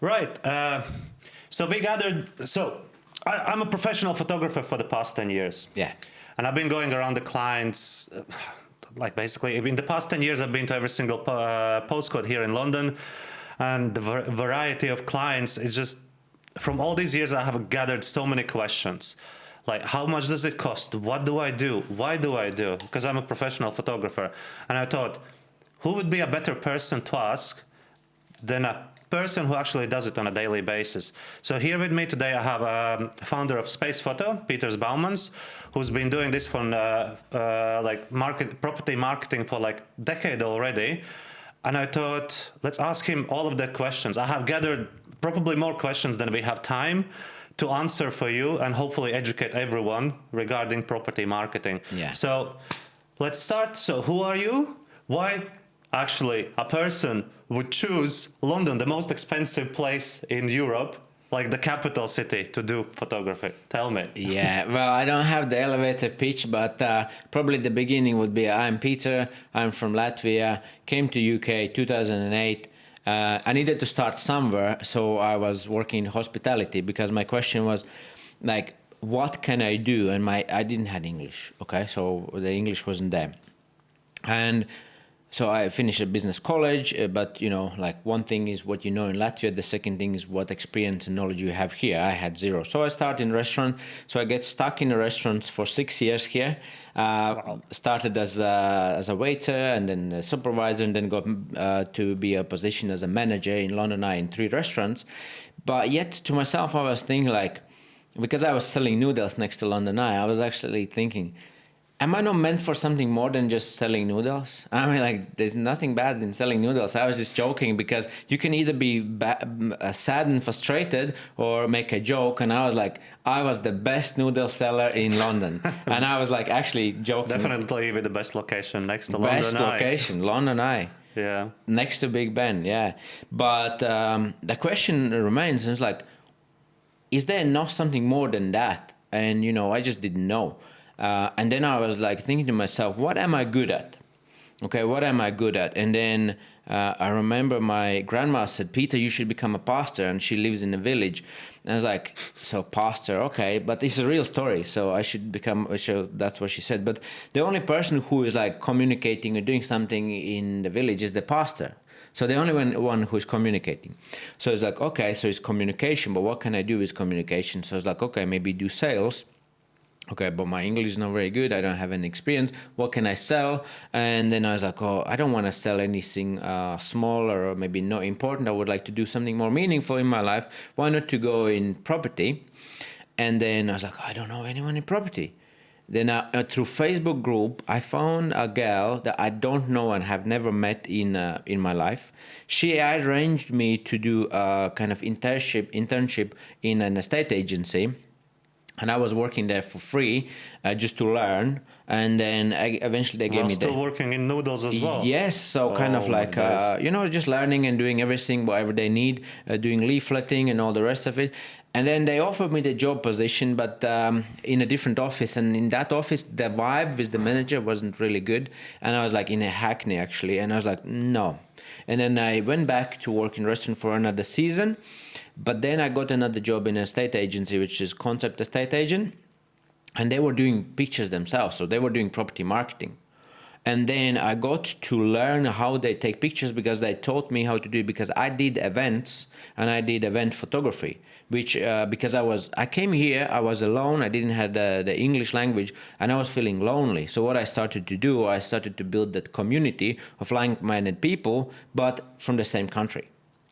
Right. So we gathered. So I'm a professional photographer for the past 10 years. Yeah. And I've been going around the clients, like basically, in the past 10 years, I've been to every single postcode here in London. And the variety of clients is just, from all these years, I have gathered so many questions. Like, how much does it cost? What do I do? Why do I do? Because I'm a professional photographer. And I thought, who would be a better person to ask than a person who actually does it on a daily basis? So here with me today, I have a founder of SpacePhoto, Peter Baumans, who's been doing this for property marketing for like a decade already. And I thought, let's ask him all of the questions. I have gathered probably more questions than we have time to answer for you and hopefully educate everyone regarding property marketing. Yeah. So let's start. So who are you? Why actually a person would choose London, the most expensive place in Europe, like the capital city, to do photography? Tell me. Yeah, well, I don't have the elevator pitch, but probably the beginning would be, I'm Peter, I'm from Latvia, came to UK 2008. I needed to start somewhere, so I was working in hospitality because my question was like, what can I do? And I didn't have English, okay? So the English wasn't there. And so I finished a business college, but like one thing is what you know in Latvia, the second thing is what experience and knowledge you have here. I had zero. So I started in restaurant. So I get stuck in the restaurants for 6 years here. Wow. Started as a waiter and then a supervisor, and then got to be a position as a manager in London Eye in 3 restaurants. But yet to myself, I was thinking like, because I was selling noodles next to London Eye, I was actually thinking, am I not meant for something more than just selling noodles? I mean, like, there's nothing bad in selling noodles. I was just joking because you can either be sad and frustrated or make a joke. And I was like, I was the best noodle seller in London. And I was like actually joking. Definitely with the best location next to London Eye. Best location, London Eye. Yeah. Next to Big Ben, yeah. But the question remains, it's like, is there not something more than that? And, I just didn't know. And then I was like thinking to myself, what am I good at? Okay, what am I good at? And then I remember my grandma said, Peter, you should become a pastor. And she lives in a village. And I was like, so pastor, okay, but it's a real story. So I should become, so that's what she said. But the only person who is like communicating or doing something in the village is the pastor. So the only one who is communicating. So it's like, okay, so it's communication, but what can I do with communication? So it's like, okay, maybe do sales. Okay, but my English is not very good. I don't have any experience. What can I sell? And then I was like, I don't want to sell anything small or maybe not important. I would like to do something more meaningful in my life. Why not to go in property? And then I was like, I don't know anyone in property. Then through Facebook group, I found a girl that I don't know and have never met in my life. She arranged me to do a kind of internship in an estate agency. And I was working there for free just to learn. And then eventually they gave me still working in noodles as well? Yes, so kind of like, just learning and doing everything, whatever they need, doing leafleting and all the rest of it. And then they offered me the job position, but in a different office. And in that office, the vibe with the manager wasn't really good. And I was like in a Hackney, actually. And I was like, no. And then I went back to work in restaurant for another season. But then I got another job in an estate agency, which is concept estate agent. And they were doing pictures themselves. So they were doing property marketing. And then I got to learn how they take pictures because they taught me how to do it, because I did events and I did event photography, which because I came here, I was alone, I didn't have the English language, and I was feeling lonely. So what I started to do, I started to build that community of like-minded people, but from the same country.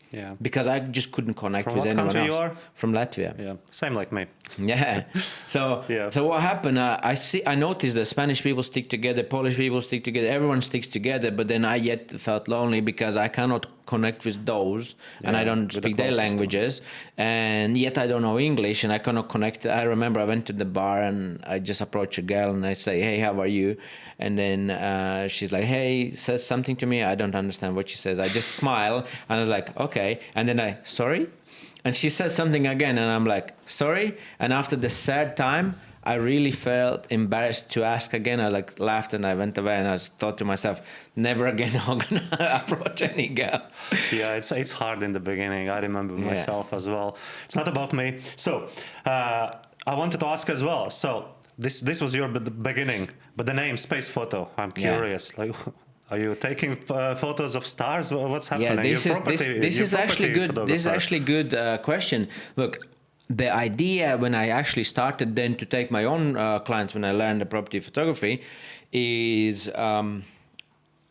Yeah. Because I just couldn't connect with anyone else. From what country you are? From Latvia. Yeah, same like me. Yeah. So yeah. So what happened? I noticed that Spanish people stick together, Polish people stick together, everyone sticks together. But then I yet felt lonely because I cannot connect with those, and I don't speak their languages, and yet I don't know English, and I cannot connect. I remember I went to the bar and I just approached a girl and I say, "Hey, how are you?" And then she's like, "Hey," says something to me. I don't understand what she says. I just smile and I was like, "Okay." And then sorry. And she says something again, and I'm like, sorry. And after the third time, I really felt embarrassed to ask again. I like laughed and I went away, and I thought to myself, never again I'm gonna approach any girl. Yeah, it's hard in the beginning. I remember myself as well. It's not about me. So I wanted to ask as well. So this was your beginning, but the name SpacePhoto. I'm curious. Like, are you taking photos of stars? What's happening? Yeah, this is actually good. This is actually good question. Look, the idea when I actually started then to take my own clients when I learned the property photography is.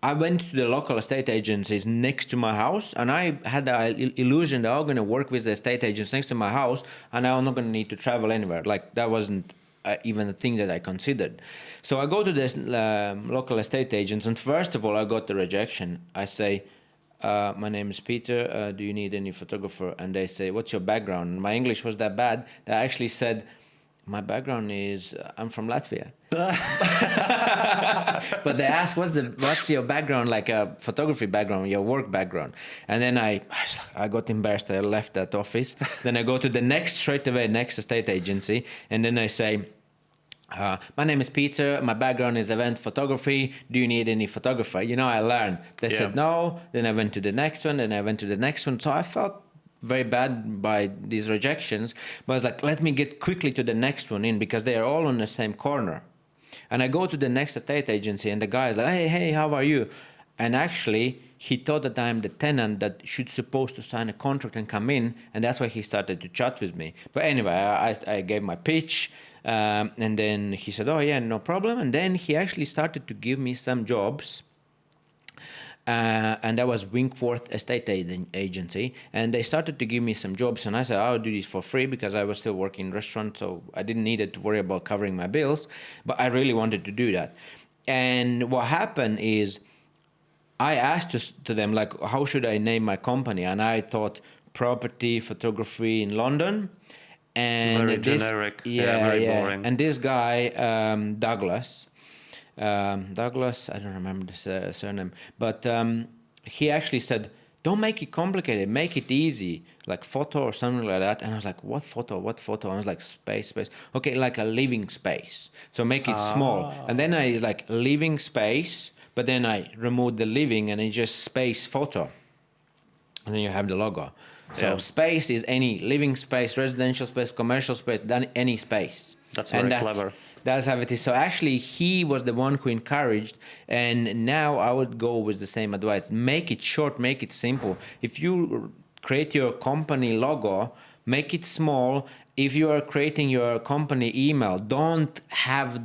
I went to the local estate agencies next to my house, and I had the illusion that I'm going to work with the estate agents next to my house, and I'm not going to need to travel anywhere. Like, that wasn't even a thing that I considered. So I go to this local estate agents, and first of all, I got the rejection. I say, my name is Peter. Do you need any photographer? And they say, what's your background? And my English was that bad that I actually said, my background is I'm from Latvia. But they ask, what's your background, like a photography background, your work background? And then I got embarrassed. I left that office. Then I go to the next estate agency, and then I say, my name is Peter. My background is event photography. Do you need any photographer? You know, I learned. They said no. Then I went to the next one. Then I went to the next one. So I felt very bad by these rejections, but I was like, let me get quickly to the next one in, because they are all on the same corner. And I go to the next estate agency, and the guy is like, hey, how are you? And actually, he thought that I'm the tenant that should supposed to sign a contract and come in, and that's why he started to chat with me. But anyway, I gave my pitch, and then he said, oh yeah, no problem. And then he actually started to give me some jobs. And that was Winkworth Estate Agency, and they started to give me some jobs, and I said I'll do this for free because I was still working in restaurant, so I didn't need to worry about covering my bills, but I really wanted to do that. And what happened is I asked to them, like, how should I name my company? And I thought property photography in London. And very generic, very boring. And this guy, Douglas, I don't remember the surname, but he actually said, don't make it complicated, make it easy, like photo or something like that. And I was like, what photo? And I was like, space. Okay, like a living space. So make it small. And then I like living space, but then I removed the living and it's just space photo. And then you have the logo. So space is any living space, residential space, commercial space, any space. That's very clever. That's how it is. So actually, he was the one who encouraged, and now I would go with the same advice. Make it short, make it simple. If you create your company logo, make it small. If you are creating your company email, don't have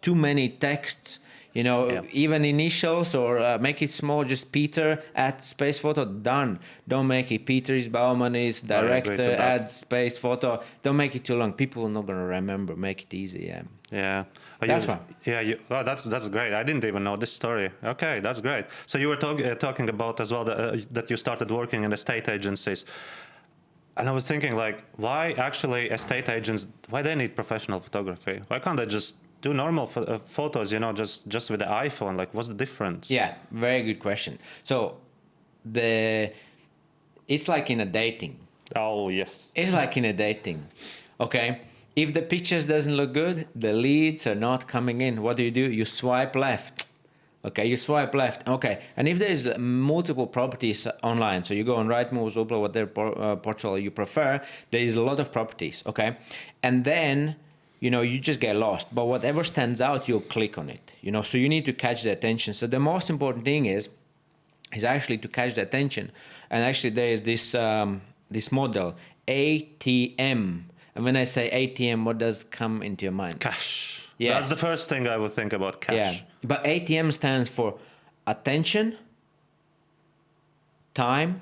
too many texts. You know, even initials, or make it small, just Peter at SpacePhoto, done. Don't make it Peter is Bauman is director at SpacePhoto. Don't make it too long. People are not going to remember. Make it easy. Yeah. That's why. Yeah, that's great. I didn't even know this story. Okay, that's great. So you were talking about as well that you started working in estate agencies. And I was thinking, like, why actually estate agents, why they need professional photography? Why can't they just do normal photos, you know, just with the iPhone? Like, what's the difference? Yeah, very good question. So it's like in a dating. Oh, yes. It's like in a dating, okay? If the pictures doesn't look good, the leads are not coming in. What do? You swipe left. Okay, you swipe left. Okay, and if there's multiple properties online, so you go on Rightmove, Zoopla, whatever portal you prefer, there is a lot of properties, okay? And then, you know, you just get lost. But whatever stands out, you'll click on it, you know? So you need to catch the attention. So the most important thing is actually to catch the attention. And actually there is this model, ATM. And when I say ATM, what does come into your mind? Cash. Yes. That's the first thing I would think about, cash. Yeah, but ATM stands for attention, time,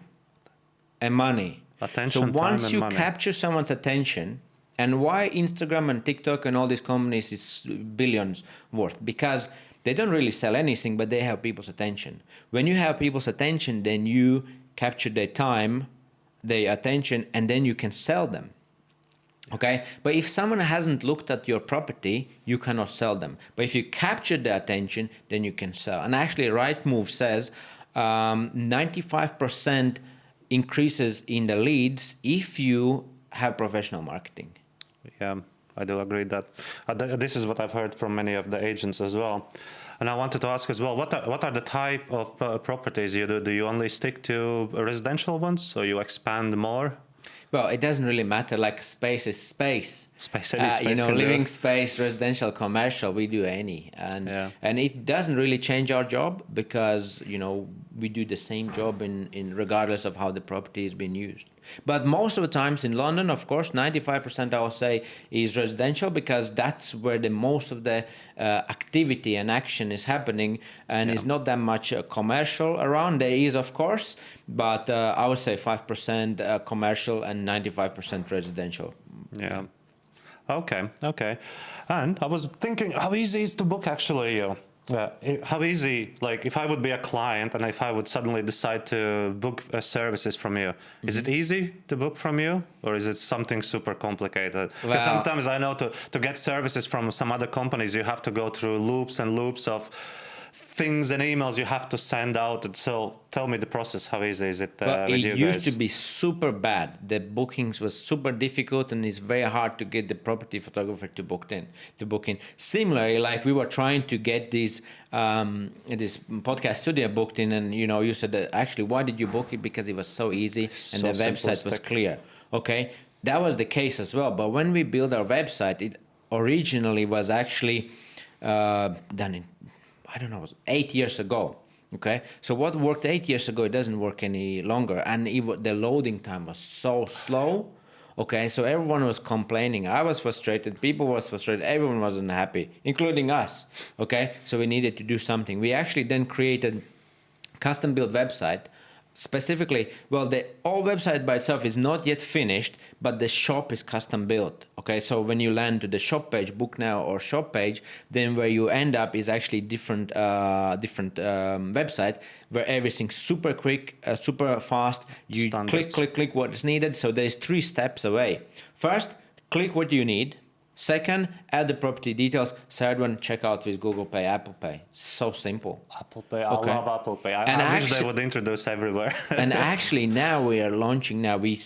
and money. Attention, so time, once and you money. capture someone's attention, and why Instagram and TikTok and all these companies is billions worth? Because they don't really sell anything, but they have people's attention. When you have people's attention, then you capture their time, their attention, and then you can sell them. Okay, but if someone hasn't looked at your property, you cannot sell them. But if you capture their attention, then you can sell. And actually, Rightmove says 95% increases in the leads if you have professional marketing. Yeah, I do agree that this is what I've heard from many of the agents as well. And I wanted to ask as well, what are the type of properties you do? Do you only stick to residential ones, or you expand more? Well, it doesn't really matter. Like space is space. Space, any space You know, can do living it. space, residential, commercial, we do any, Yeah. and it doesn't really change our job because you know we do the same job in regardless of how the property is being used. But most of the times in London, of course, 95% I would say is residential because that's where the most of the activity and action is happening, and it's not that much commercial around. There is, of course, but I would say 5% commercial and 95% residential. Yeah. Okay. And I was thinking, how easy is to book actually? How easy, like if I would be a client and if I would suddenly decide to book services from you, is it easy to book from you, or is it something super complicated? Because Well, sometimes I know to get services from some other companies, you have to go through loops and loops of things and emails you have to send out. So tell me the process. How easy is it well, with it you used to guys? be super bad. The bookings was super difficult, and it's very hard to get the property photographer to book in. Similarly, like we were trying to get this podcast studio booked in, and you know, you said that actually, why did you book it? Because it was so easy and So the website was simplistic. clear. Okay, that was the case as well. But when we built our website, it originally was actually done in, I don't know, it was 8 years ago. Okay, so what worked 8 years ago, it doesn't work any longer, and the loading time was so slow. Okay, so everyone was complaining. I was frustrated. People was frustrated. Everyone wasn't happy, including us. Okay, so we needed to do something. We actually then created custom built website. Specifically, well, the whole website by itself is not yet finished, but the shop is custom built. Okay, so when you land to the shop page, book now or shop page, then where you end up is actually different website where everything's super quick, super fast. You Standards. click what is needed. So there's 3 steps away. First, click what you need. Second, add the property details. Third one, check out with Google Pay, Apple Pay. So simple. Apple Pay. I Okay. love Apple Pay. And I wish they actu- would introduce everywhere. And actually now we are launching now, we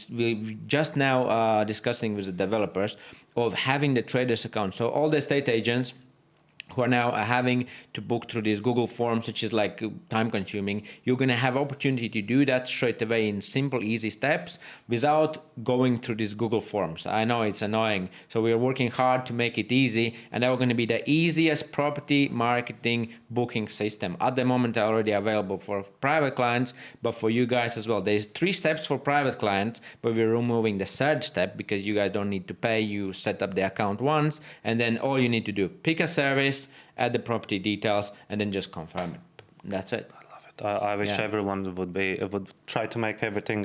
just now discussing with the developers of having the traders account. So all the estate agents who are now having to book through these Google Forms, which is like time consuming, you're going to have opportunity to do that straight away in simple, easy steps without going through these Google Forms. I know it's annoying. So we are working hard to make it easy, and that we're going to be the easiest property marketing booking system. At the moment, they're already available for private clients, but for you guys as well. There's 3 steps for private clients, but we're removing the 3rd step because you guys don't need to pay. You set up the account once, and then all you need to do, pick a service, add the property details, and then just confirm it. That's it. I wish Yeah. everyone would try to make everything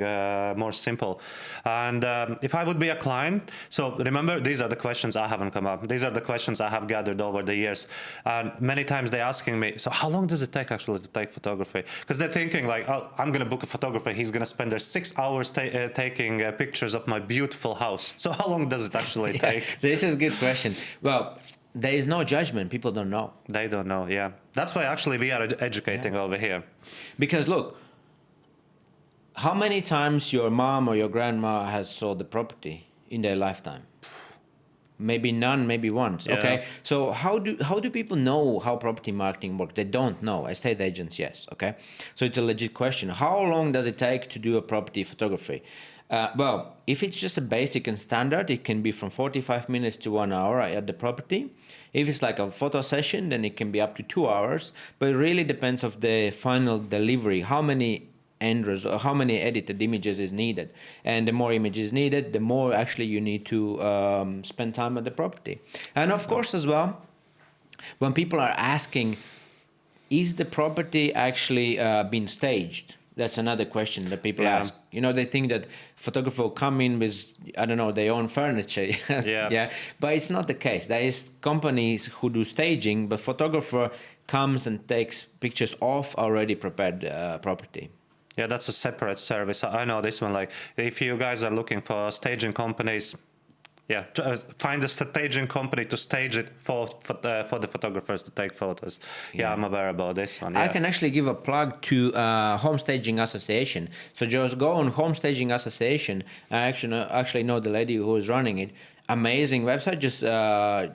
more simple. And if I would be a client, so remember, these are the questions I haven't come up. These are the questions I have gathered over the years. And many times they're asking me, so how long does it take actually to take photography? Because they're thinking like, oh, I'm going to book a photographer. He's going to spend their 6 hours taking pictures of my beautiful house. So how long does it actually take? This is a good question. Well, there is no judgment. People don't know. They don't know, yeah. That's why actually we are educating over here. Because look, how many times your mom or your grandma has sold the property in their lifetime? Maybe none, maybe once. Yeah. Okay. So how do people know how property marketing works? They don't know. Estate agents, yes. Okay. So it's a legit question. How long does it take to do a property photography? Well, if it's just a basic and standard, it can be from 45 minutes to 1 hour at the property. If it's like a photo session, then it can be up to 2 hours. But it really depends of the final delivery, how many enders or how many edited images is needed. And the more images needed, the more actually you need to spend time at the property. And of course as well, when people are asking, is the property actually been staged? That's another question that people ask. You know, they think that photographer will come in with, I don't know, their own furniture. Yeah. But it's not the case. There is companies who do staging, but photographer comes and takes pictures of already prepared property. Yeah, that's a separate service. I know this one. Like, if you guys are looking for staging companies, yeah, find a staging company to stage it for the photographers to take photos. Yeah, I'm aware about this one. Yeah. I can actually give a plug to Home Staging Association. So just go on Home Staging Association. I actually know the lady who is running it. amazing website. Just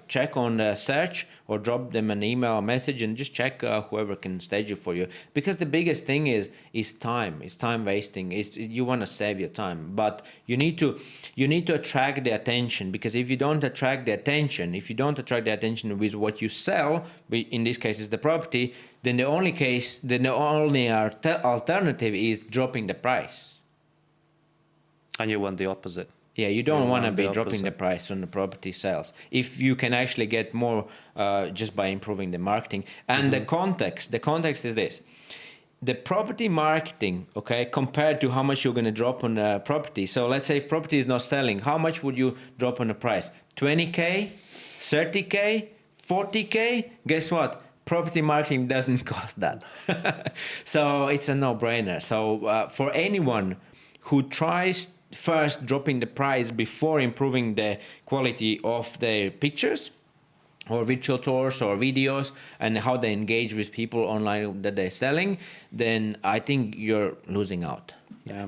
check on the search or drop them an email or message and just check whoever can stage it for you. Because the biggest thing is time. It's time wasting. You want to save your time, but you need to attract the attention. Because if you don't attract the attention, with what you sell, in this case is the property, then the only alternative is dropping the price. And you want the opposite. Yeah, you don't want to want be the dropping the opposite. price on the property sales if you can actually get more just by improving the marketing. And the context is this. The property marketing, okay, compared to how much you're going to drop on a property. So let's say if property is not selling, how much would you drop on the price? 20K, 30K, 40K? Guess what? Property marketing doesn't cost that. So it's a no-brainer. So for anyone who tries first dropping the price before improving the quality of their pictures or virtual tours or videos and how they engage with people online that they're selling, then I think you're losing out. Yeah.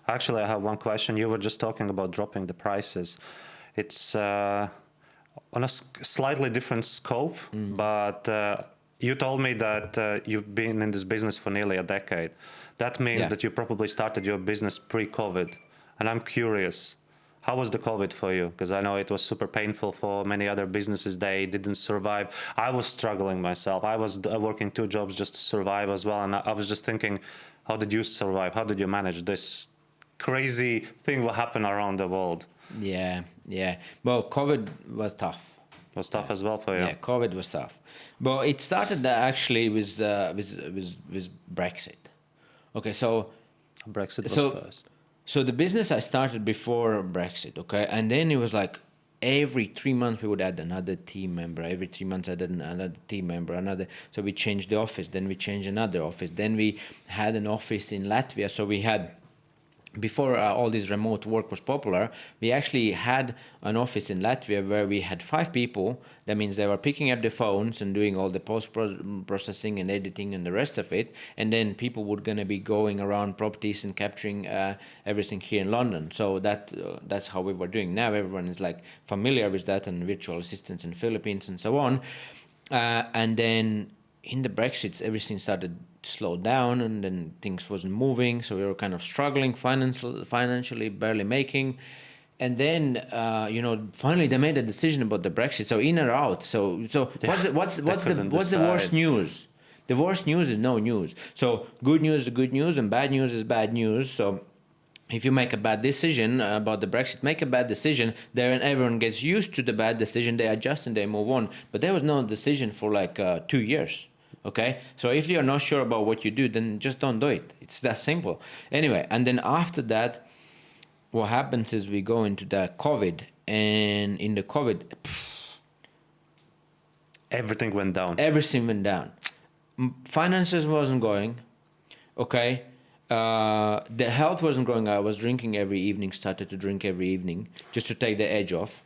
Actually, I have one question. You were just talking about dropping the prices. It's on a slightly different scope, but you told me that you've been in this business for nearly a decade. That means Yeah. that you probably started your business pre-COVID. And I'm curious, how was the COVID for you? Because I know it was super painful for many other businesses. They didn't survive. I was struggling myself. I was working 2 jobs just to survive as well. And I was just thinking, how did you survive? How did you manage this crazy thing what happened around the world? Yeah. Well, COVID was tough. It was tough as well for you. Yeah, COVID was tough. But it started actually with Brexit. Okay, so Brexit was So- first. So the business I started before Brexit, okay, and then it was like every 3 months we would add another team member. Every 3 months I added another team member, another. So we changed the office, then we changed another office, then we had an office in Latvia. So we had. Before all this remote work was popular, we actually had an office in Latvia where we had 5 people. That means they were picking up the phones and doing all the post-processing and editing and the rest of it. And then people were going to be going around properties and capturing everything here in London. So that's how we were doing. Now everyone is like familiar with that and virtual assistants in Philippines and so on. And then in the Brexit, everything started slow down and then things wasn't moving, so we were kind of struggling financially, barely making. And then finally they made a decision about the Brexit. So in or out. So what's the worst news? The worst news is no news. So good news is good news and bad news is bad news. So if you make a bad decision about the Brexit, make a bad decision, then everyone gets used to the bad decision, they adjust and they move on. But there was no decision for like 2 years. Okay, so if you're not sure about what you do, then just don't do it. It's that simple. Anyway, and then after that, what happens is we go into the COVID, and in the COVID, Everything went down. everything went down. Finances wasn't going. Okay, the health wasn't going. I was drinking every evening. Started to drink every evening just to take the edge off.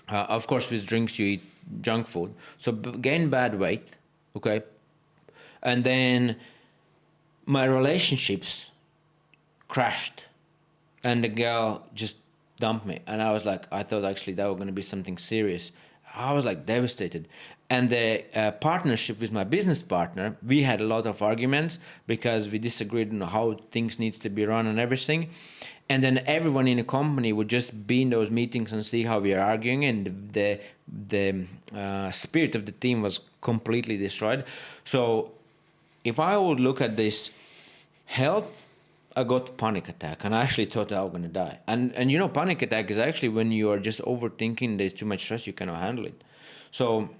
Of course, with drinks you eat junk food, so gain bad weight. Okay, and then my relationships crashed, and the girl just dumped me, and I was like, I thought actually that was going to be something serious. I was like devastated, and the partnership with my business partner, we had a lot of arguments because we disagreed on how things needs to be run and everything. And then everyone in the company would just be in those meetings and see how we are arguing, and the spirit of the team was completely destroyed. So if I would look at this health, I got panic attack, and I actually thought I was going to die. And panic attack is actually when you are just overthinking, there's too much stress, you cannot handle it. So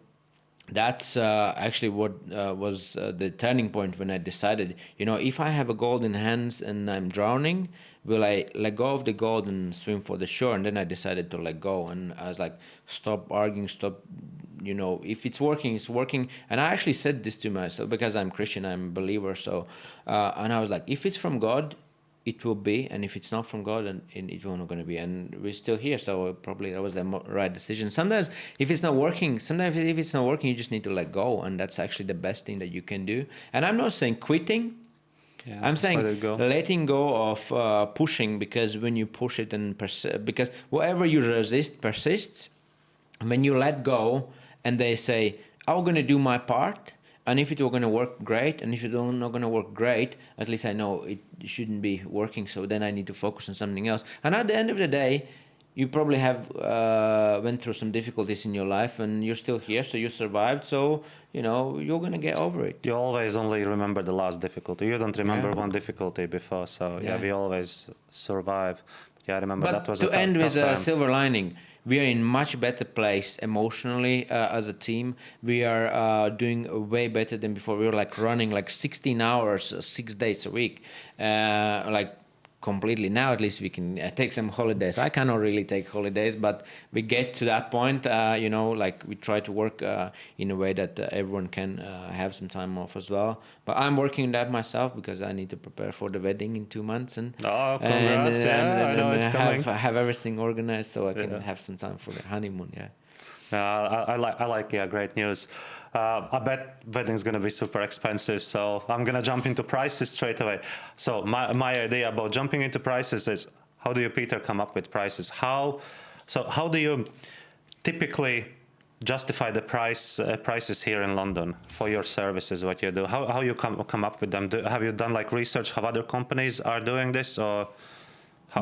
that's actually what was the turning point when I decided, if I have a gold in hands and I'm drowning, will I let go of the gold and swim for the shore? And then I decided to let go. And I was like, stop arguing, stop, if it's working, it's working. And I actually said this to myself because I'm Christian, I'm a believer. So, and I was like, if it's from God, it will be. And if it's not from God, then it's not going to be. And we're still here. So probably that was the right decision. Sometimes if it's not working, you just need to let go. And that's actually the best thing that you can do. And I'm not saying quitting. Yeah, I'm just let saying it go. letting go of pushing, because when you push it and because whatever you resist persists. When you let go and they say, I'm going to do my part, and if it were going to work, great, and if it's not going to work, great, at least I know it shouldn't be working, so then I need to focus on something else. And at the end of the day, you probably have went through some difficulties in your life, and you're still here, so you survived, so you're going to get over it. You always only remember the last difficulty. You don't remember one difficulty before. So yeah, Yeah. we always survive. Yeah, I remember that But was to a end tough with a time. silver lining, we are in much better place emotionally as a team. We are doing way better than before. We were like running like 16 hours, 6 days a week, like completely. Now at least we can take some holidays. I cannot really take holidays, but we get to that point. Like we try to work in a way that everyone can have some time off as well. But I'm working on that myself because I need to prepare for the wedding in 2 months and Oh, and congrats! Yeah, I know it's coming. have everything organized so I can Yeah. have some time for the honeymoon. Yeah. I like yeah, great news. I bet wedding's gonna be super expensive, so I'm gonna jump into prices straight away. So my idea about jumping into prices is, how do you, Peter, come up with prices? How do you typically justify the prices here in London for your services? What you do? How you come up with them? Have you done like research how other companies are doing this, or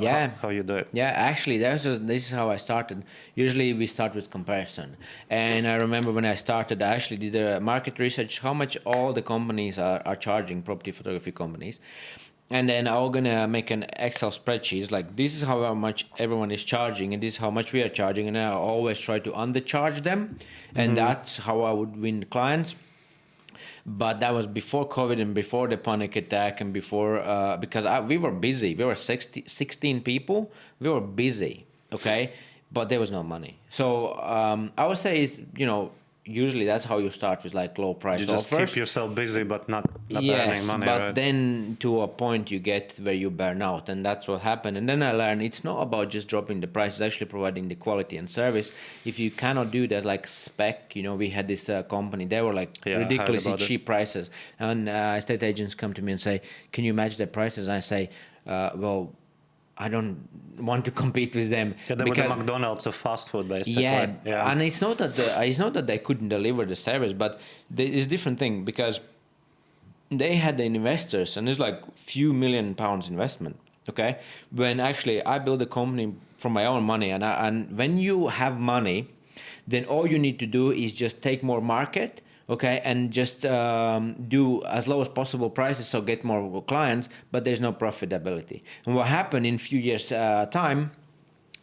Yeah. how you do it? Yeah, actually, this is how I started. Usually, we start with comparison, and I remember when I started, I actually did a market research how much all the companies are charging, property photography companies, and then I'm gonna make an Excel spreadsheet like this is how much everyone is charging, and this is how much we are charging, and I always try to undercharge them, and that's how I would win clients. But that was before COVID and before the panic attack and before because we were busy. We were 16 people. We were busy, okay, but there was no money. So I would say is usually that's how you start with like low price You just offers. keep yourself busy, but not earning Yes, money, but right? then to a point you get where you burn out, and that's what happened. And then I learned it's not about just dropping the price; it's actually providing the quality and service. If you cannot do that, like Spec, we had this company; they were like Yeah, I heard ridiculously about it. cheap prices, and estate agents come to me and say, "Can you match the prices?" I say, "Well, I don't want to compete with them Yeah, they were the McDonald's of fast food, basically. yeah, Yeah. and it's not that they couldn't deliver the service, but it's a different thing because they had the investors and it's like few £1 million investment. Okay, when actually I built a company from my own money, and when you have money, then all you need to do is just take more market, okay, and just do as low as possible prices so get more clients, but there's no profitability. And what happened in few years time,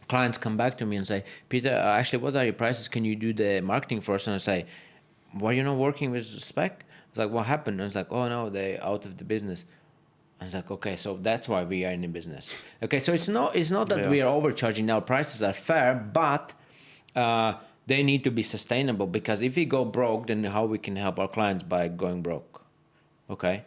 clients come back to me and say, Peter, actually, what are your prices? Can you do the marketing for us? And I say, were you not working with Spec? It's like, what happened? And it's like, oh no, they're out of the business. I was like, okay, so that's why we are in the business. Okay, so it's not that Yeah. we are overcharging. Our prices are fair, but they need to be sustainable, because if we go broke, then how we can help our clients by going broke? Okay,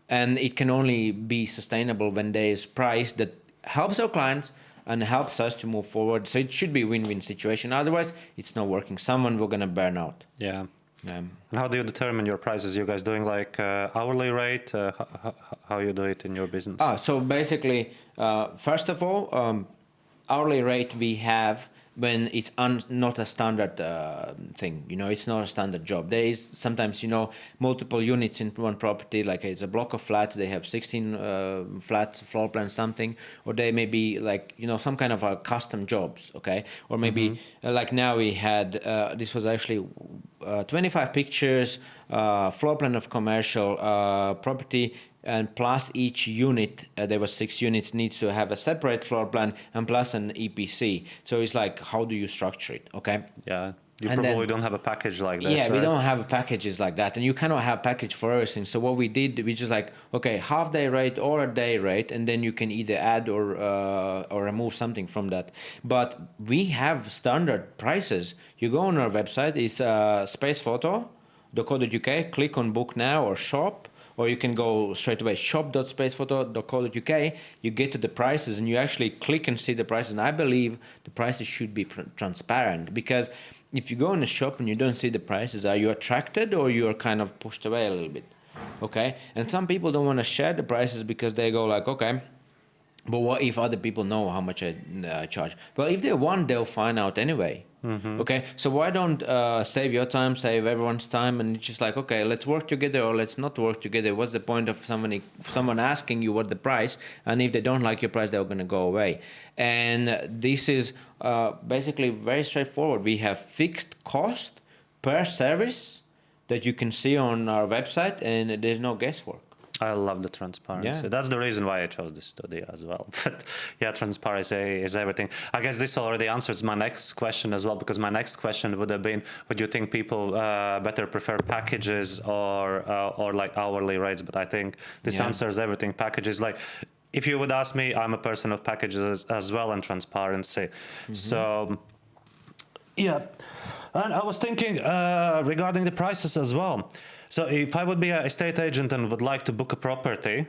and it can only be sustainable when there is price that helps our clients and helps us to move forward. So it should be a win-win situation. Otherwise, it's not working. Someone will gonna burn out. Yeah. And how do you determine your prices? You guys doing like hourly rate? How you do it in your business? So basically, first of all, hourly rate we have when it's not a standard thing. It's not a standard job. There is sometimes, multiple units in one property, like it's a block of flats, they have 16 flat floor plans, something, or they may be like, some kind of a custom jobs, okay? Or maybe like now we had, this was actually 25 pictures, floor plan of commercial property, and plus each unit, there were 6 units, needs to have a separate floor plan and plus an EPC. So it's like, how do you structure it? Okay. Yeah. You And probably then- don't have a package like this, Yeah, right? we don't have packages like that, and you cannot have package for everything. So what we did, we just like, okay, half day rate or a day rate, and then you can either add or remove something from that. But we have standard prices. You go on our website, it's SpacePhoto.co.uk, click on book now or shop, or you can go straight away shop.spacephoto.co.uk. You get to the prices and you actually click and see the prices. And I believe the prices should be transparent, because if you go in a shop and you don't see the prices, are you attracted or you are kind of pushed away a little bit? Okay, and some people don't want to share the prices because they go like, okay, but what if other people know how much I charge? Well, if they want, they'll find out anyway. Okay, so why don't save your time, save everyone's time, and it's just like, okay, let's work together or let's not work together. What's the point of someone asking you what the price, and if they don't like your price, they're gonna go away. And this is basically very straightforward. We have fixed cost per service that you can see on our website, and there's no guesswork. I love the transparency. Yeah. That's the reason why I chose this study as well. But yeah, transparency is everything. I guess this already answers my next question as well, because my next question would have been, would you think people better prefer packages or like hourly rates? But I think this answers everything. Packages, like, if you would ask me, I'm a person of packages as well, and transparency. So yeah, and I was thinking regarding the prices as well. So if I would be an estate agent and would like to book a property,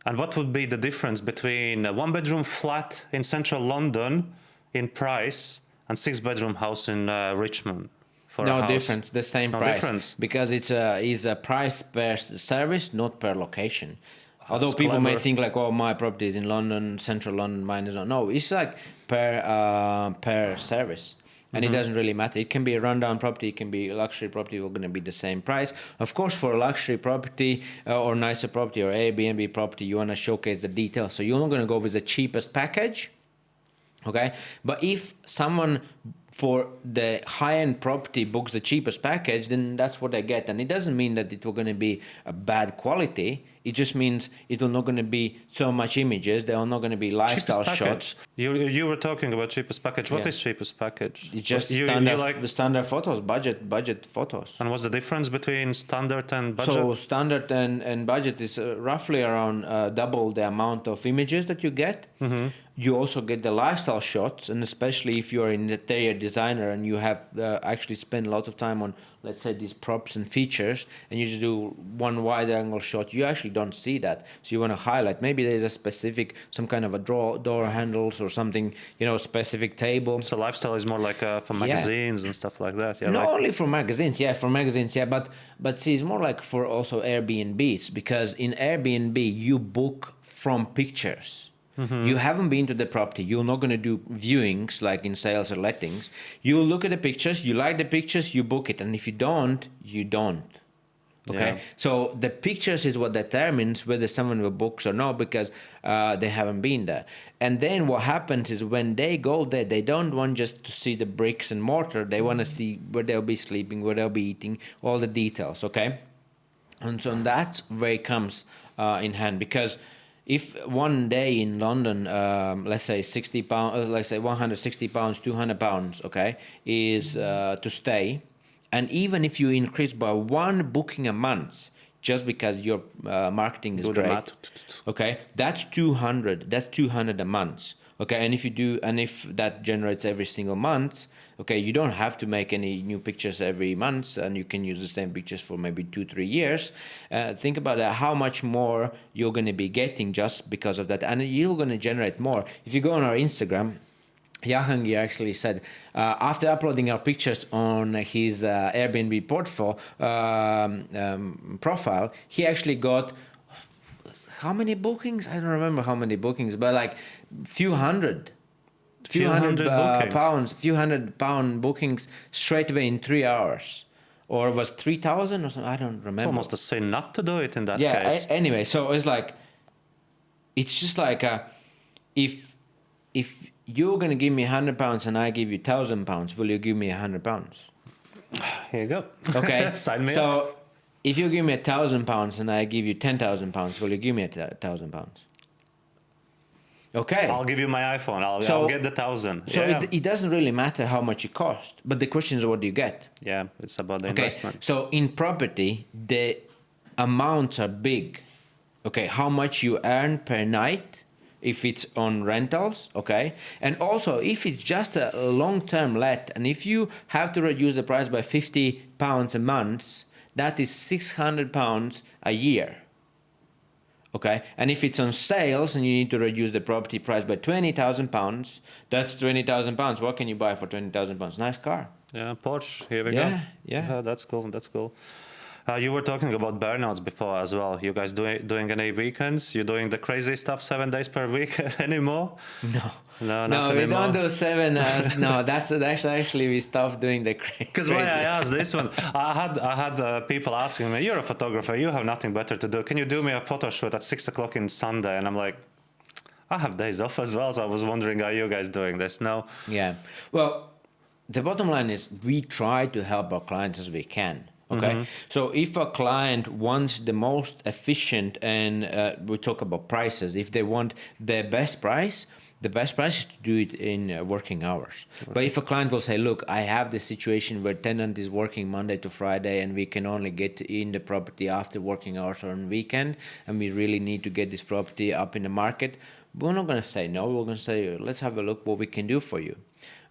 and what would be the difference between a one-bedroom flat in central London in price and six-bedroom house in Richmond? For No a house? difference, the same No price. difference. Because it's a price per service, not per location. Although That's people may clever. think like, oh, my property is in London, central London, mine is not. No, it's like per service. And it doesn't really matter. It can be a rundown property, it can be a luxury property, we're going to be the same price. Of course, for a luxury property or nicer property or Airbnb property, you want to showcase the details. So you're not going to go with the cheapest package, okay? But if someone for the high-end property books the cheapest package, then that's what they get. And it doesn't mean that it will going to be a bad quality. It just means it will not going to be so much images. There are not going to be lifestyle shots. You were talking about cheapest package. What Yeah. is cheapest package? It's just you standard, like, standard photos, budget photos. and what's the difference between standard and budget? So standard and budget is roughly around double the amount of images that you get. You also get the lifestyle shots, and especially if you're an interior designer and you have actually spent a lot of time on, let's say, these props and features, and you just do one wide angle shot, you actually don't see that. So you want to highlight. Maybe there's a specific, some kind of a door handles or something, specific table. So lifestyle is more like for magazines and stuff like that. Yeah, Not like, only for magazines, but see, it's more like for also Airbnbs, because in Airbnb you book from pictures. You haven't been to the property. You're not going to do viewings like in sales or lettings. You look at the pictures. You like the pictures. You book it, and if you don't, you don't. Okay, Yeah. so the pictures is what determines whether someone will book or not, because they haven't been there. And then what happens is when they go there, they don't want just to see the bricks and mortar. They want to see where they'll be sleeping, where they'll be eating, all the details. Okay, and so that's where it comes in hand, because if one day in London, let's say £60, let's say £160, £200, okay, is to stay, and even if you increase by one booking a month, just because your marketing is Do the great, math. okay, that's 200. That's 200 a month. Okay, and if that generates every single month, okay, you don't have to make any new pictures every month, and you can use the same pictures for maybe 2-3 years. Think about that, how much more you're going to be getting just because of that, and you're going to generate more. If you go on our Instagram, Jahangir actually said after uploading our pictures on his Airbnb profile, he actually got how many bookings? I don't remember how many bookings, but like few hundred bookings. few hundred pound bookings straight away in 3 hours, or it was 3,000 or something. I don't remember. It's almost a sin not to do it in that Yeah. case. Anyway, so it's like, it's just like if you're gonna give me £100 and I give you £1,000, will you give me £100? Here you go. Okay. Sign me up. So if you give me £1,000 and I give you £10,000, will you give me £1,000? Okay. I'll give you my iPhone. I'll get the 1,000. So yeah. it doesn't really matter how much it costs, but the question is, what do you get? Yeah, it's about the Okay. investment. So in property, the amounts are big. Okay, how much you earn per night if it's on rentals, okay? And also if it's just a long-term let, and if you have to reduce the price by £50 a month, that is £600 a year. Okay, and if it's on sales and you need to reduce the property price by £20,000, that's £20,000. What can you buy for £20,000? Nice car. Yeah, Porsche. Here we Yeah, go. yeah. That's cool. That's cool. You were talking about burnouts before as well. You guys doing any weekends? You doing the crazy stuff 7 days per week anymore? No, No, not no, we don't anymore. do 7 hours. No, that's actually we stopped doing the Because why I crazy. asked this one, I had people asking me, "You're a photographer. You have nothing better to do. Can you do me a photo shoot at 6 o'clock in Sunday?" And I'm like, I have days off as well, so I was wondering, are you guys doing this? No. Yeah. Well, the bottom line is we try to help our clients as we can. Okay. So if a client wants the most efficient, and we talk about prices, if they want the best price is to do it in working hours. But if a client will say, look, I have this situation where tenant is working Monday to Friday and we can only get in the property after working hours or on weekend, and we really need to get this property up in the market, we're not going to say no. We're going to say, let's have a look what we can do for you.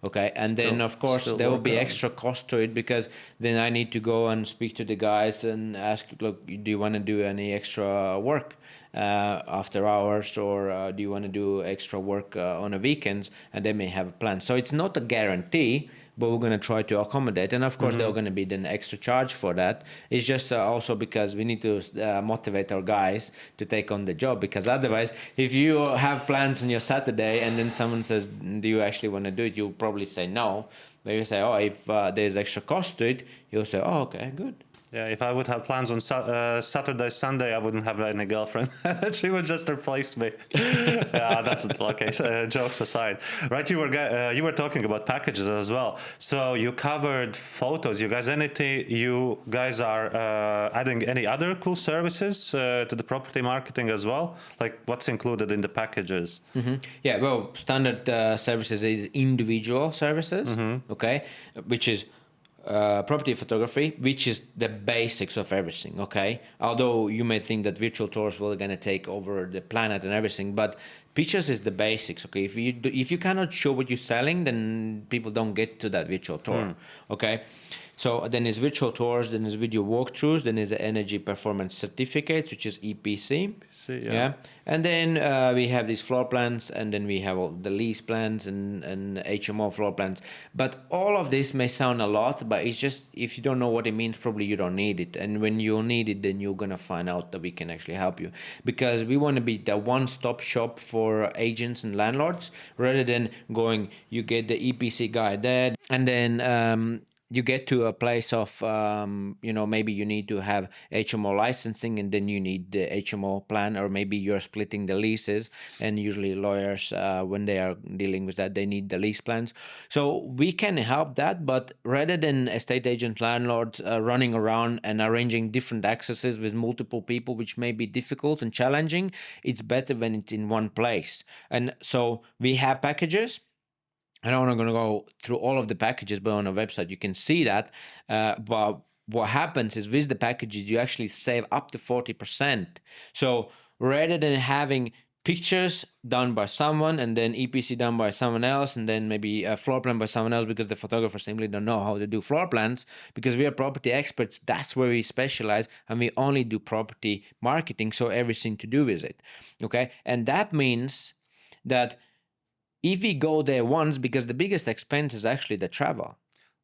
Okay, and then of course Still there will work be around. extra cost to it, because then I need to go and speak to the guys and ask, look, do you want to do any extra work after hours, or do you want to do extra work on the weekends? And they may have a plan. So it's not a guarantee, but we're going to try to accommodate. And of course, there's going to be then extra charge for that. It's just also because we need to motivate our guys to take on the job. Because otherwise, if you have plans on your Saturday and then someone says, do you actually want to do it? You'll probably say no. But you say, oh, if there's extra cost to it, you'll say, oh, okay, good. Yeah, if I would have plans on Saturday, Sunday, I wouldn't have any girlfriend. She would just replace me. Yeah, that's okay. Jokes aside, right? You were talking about packages as well. So you covered photos. You guys are adding any other cool services to the property marketing as well? Like what's included in the packages? Yeah, well, standard services is individual services, okay, which is property photography, which is the basics of everything, okay? Although you may think that virtual tours will going to take over the planet and everything, but pictures is the basics, okay? If you cannot show what you're selling, then people don't get to that virtual tour, okay? So then is virtual tours, then is video walkthroughs, then is the energy performance certificates, which is EPC. Yeah. And then we have these floor plans, and then we have all the lease plans and HMO floor plans. But all of this may sound a lot, but it's just, if you don't know what it means, probably you don't need it. And when you need it, then you're going to find out that we can actually help you. Because we want to be the one-stop shop for agents and landlords, rather than going, you get the EPC guy there, and then you get to a place of, maybe you need to have HMO licensing, and then you need the HMO plan, or maybe you're splitting the leases. And usually lawyers, when they are dealing with that, they need the lease plans. So we can help that, but rather than estate agent landlords running around and arranging different accesses with multiple people, which may be difficult and challenging, it's better when it's in one place. And so we have packages. I don't want to go through all of the packages, but on our website you can see that. But what happens is with the packages, you actually save up to 40%. So rather than having pictures done by someone and then EPC done by someone else, and then maybe a floor plan by someone else, because the photographer simply don't know how to do floor plans, because we are property experts, that's where we specialize, and we only do property marketing, so everything to do with it. Okay, and that means that if we go there once, because the biggest expense is actually the travel.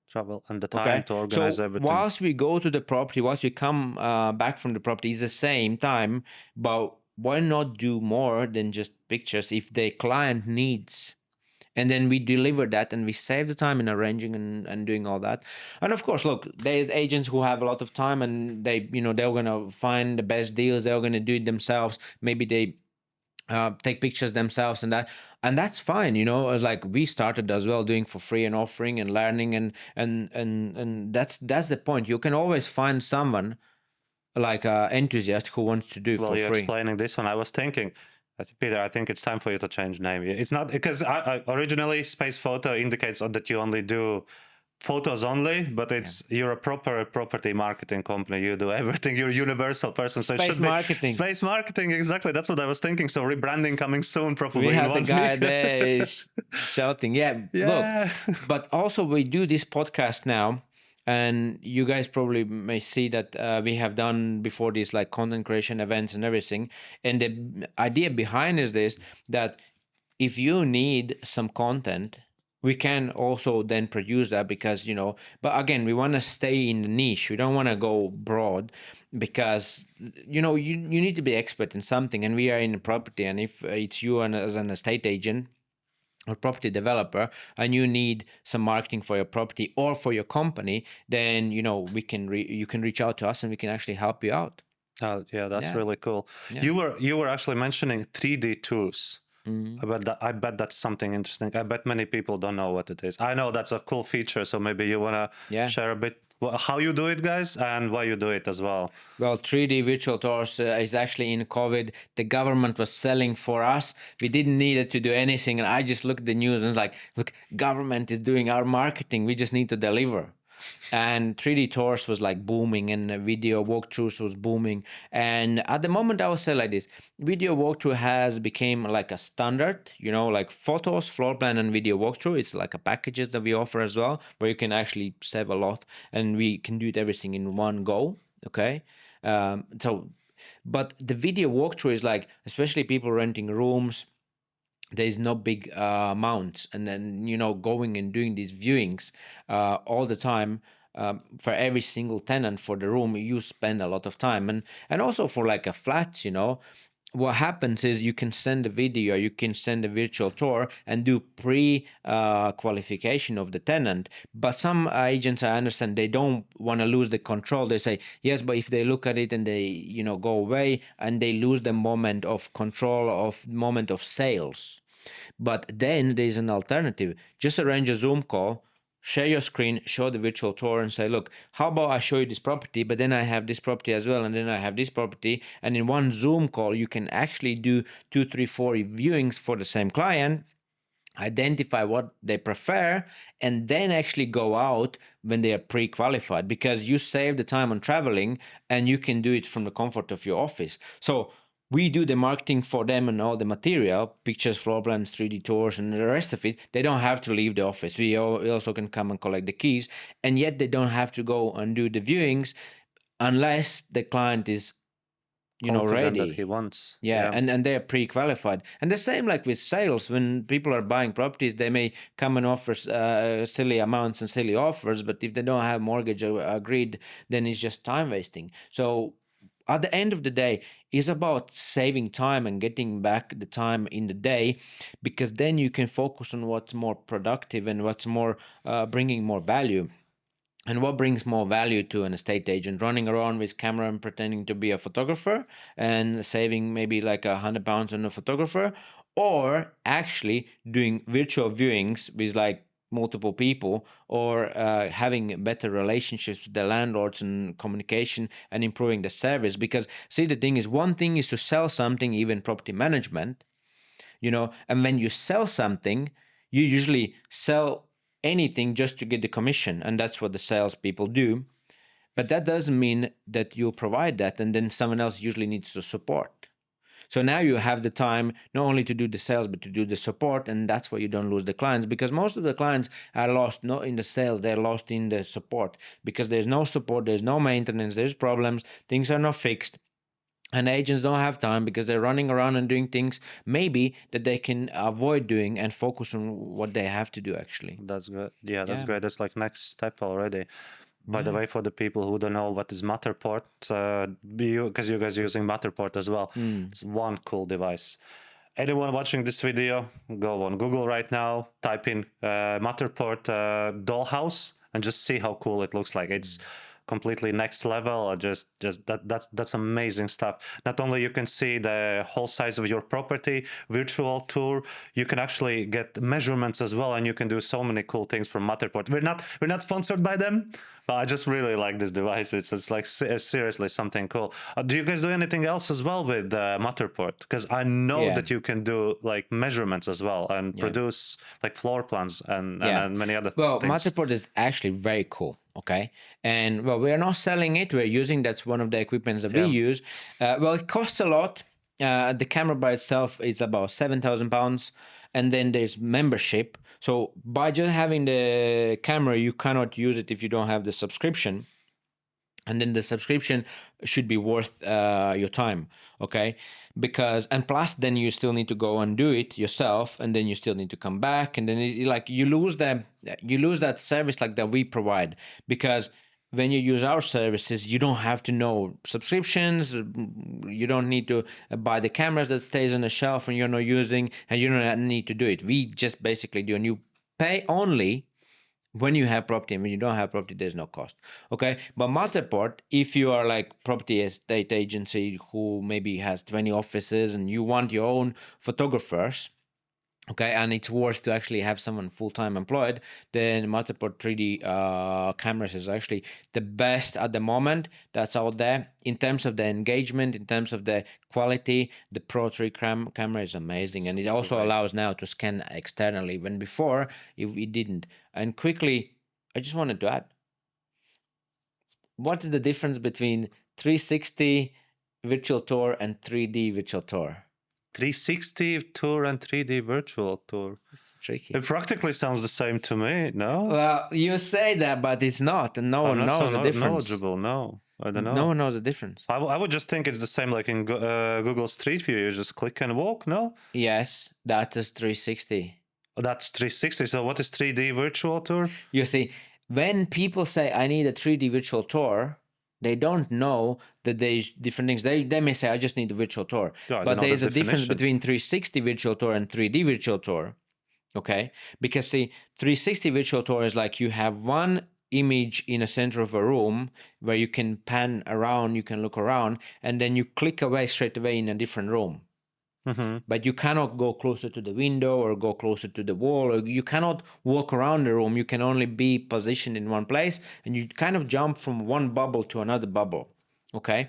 Travel and the time Okay, to organize so everything. whilst we go to the property, whilst we come back from the property, it's the same time. But why not do more than just pictures if the client needs? And then we deliver that, and we save the time in arranging and doing all that. And of course, look, there's agents who have a lot of time, and they're gonna find the best deals. They're gonna do it themselves. Maybe they take pictures themselves, and that's fine. Like we started as well doing for free and offering and learning, and that's the point. You can always find someone like an enthusiast who wants to do it Well, for you're free. explaining this one. I was thinking, Peter, I think it's time for you to change name. It's not because originally SpacePhoto indicates that you only do photos only, but you're a proper property marketing company. You do everything. You're a universal person. So it Space should be marketing. space marketing. Exactly. That's what I was thinking. So rebranding coming soon, probably. We in had the one guy week. there shouting, yeah, Yeah. look. But also we do this podcast now, and you guys probably may see that we have done before these like content creation events and everything. And the idea behind is this, that if you need some content, we can also then produce that, because but again, we want to stay in the niche. We don't want to go broad, because you need to be expert in something, and we are in property. And if it's you and as an estate agent or property developer, and you need some marketing for your property or for your company, then you can reach out to us and we can actually help you out. Oh, yeah, that's Yeah. really cool. Yeah. You were actually mentioning 3D tours. Mhm. I bet that's something interesting. I bet many people don't know what it is. I know that's a cool feature, so maybe you wanna Yeah. share a bit how you do it, guys, and why you do it as well. Well, 3D virtual tours is actually in COVID. The government was selling for us. We didn't need it to do anything. And I just looked at the news and it's like, look, government is doing our marketing. We just need to deliver. And 3D tours was like booming, and video walkthroughs was booming. And at the moment, I would say like this: video walkthrough has become like a standard. Like photos, floor plan, and video walkthrough. It's like a packages that we offer as well, where you can actually save a lot, and we can do it everything in one go. Okay, but the video walkthrough is like, especially people renting rooms, there's no big amounts, and then going and doing these viewings all the time. For every single tenant for the room, you spend a lot of time, and also for like a flat, what happens is you can send a video, you can send a virtual tour and do pre qualification of the tenant. But some agents, I understand, they don't want to lose the control. They say yes, but if they look at it and they go away, and they lose the moment of control, of moment of sales. But then there's an alternative. Just arrange a Zoom call, share your screen, show the virtual tour, and say, look, how about I show you this property, but then I have this property as well, and then I have this property. And in one Zoom call, you can actually do 2, 3, 4 viewings for the same client, identify what they prefer, and then actually go out when they are pre-qualified, because you save the time on traveling and you can do it from the comfort of your office. So we do the marketing for them and all the material, pictures, floor plans, 3D tours, and the rest of it. They don't have to leave the office. We also can come and collect the keys, and yet they don't have to go and do the viewings unless the client is Confident that ready. he wants. Yeah, and they're pre-qualified. And the same like with sales, when people are buying properties, they may come and offer silly amounts and silly offers, but if they don't have mortgage agreed, then it's just time wasting. So at the end of the day, it's about saving time and getting back the time in the day, because then you can focus on what's more productive and what's more bringing more value. And what brings more value to an estate agent? Running around with camera and pretending to be a photographer and saving maybe like £100 on a photographer, or actually doing virtual viewings with like multiple people, or having better relationships with the landlords and communication and improving the service. Because see, the thing is, one thing is to sell something, even property management, and when you sell something, you usually sell anything just to get the commission, and that's what the salespeople do. But that doesn't mean that you provide that, and then someone else usually needs to support. So now you have the time not only to do the sales, but to do the support, and that's why you don't lose the clients, because most of the clients are lost not in the sales, they're lost in the support, because there's no support, there's no maintenance, there's problems, things are not fixed. And agents don't have time because they're running around and doing things maybe that they can avoid doing and focus on what they have to do actually. That's good. Yeah, that's Yeah. great. That's like next step already. By the Yeah. way, for the people who don't know what is Matterport, because you guys are using Matterport as well, it's one cool device. Anyone watching this video, go on Google right now, type in Matterport dollhouse, and just see how cool it looks like. It's completely next level. That's amazing stuff. Not only you can see the whole size of your property, virtual tour, you can actually get measurements as well, and you can do so many cool things from Matterport. We're not sponsored by them, but I just really like this device. It's like seriously something cool. Do you guys do anything else as well with Matterport? Because I know Yeah. that you can do like measurements as well and produce like floor plans and many other Well, things. Matterport is actually very cool. Okay. And well, we're not selling it. We're using, that's one of the equipments that we use. Well, it costs a lot. The camera by itself is about £7,000. And then there's membership. So by just having the camera, you cannot use it if you don't have the subscription. and then the subscription should be worth your time, okay? Because, and plus then you still need to go and do it yourself, and then you still need to come back, and then like you lose that service like that we provide. Because when you use our services, you don't have to know subscriptions, you don't need to buy the cameras that stays on the shelf and you're not using, and you don't need to do it. We just basically do, and you pay only when you have property, and when you don't have property, there's no cost. Okay. But Matterport, if you are like property estate agency who maybe has 20 offices and you want your own photographers, okay, and it's worth to actually have someone full-time employed, then Matterport 3D cameras is actually the best at the moment that's out there. In terms of the engagement, in terms of the quality, the Pro 3 camera is amazing, and it also allows now to scan externally, when before it didn't. And quickly, I just wanted to add, what is the difference between 360 virtual tour and 3D virtual tour? 360 tour and 3D virtual tour. It's tricky. It practically sounds the same to me, no? Well, you say that, but it's not, and no one knows the difference. Knowledgeable, no. I don't know. No one knows the difference. I would just think it's the same like in Google Street View. You just click and walk, no? Yes, that is 360. Oh, that's 360. So what is 3D virtual tour? You see, when people say, I need a 3D virtual tour, they don't know that there's different things. They may say, I just need a virtual tour. Yeah, but there's a difference between 360 virtual tour and 3D virtual tour. Okay? Because see, 360 virtual tour is like you have one image in the center of a room where you can pan around, you can look around, and then you click away straight away in a different room. Mm-hmm. But you cannot go closer to the window or go closer to the wall, or you cannot walk around the room. You can only be positioned in one place, and you kind of jump from one bubble to another bubble. Okay?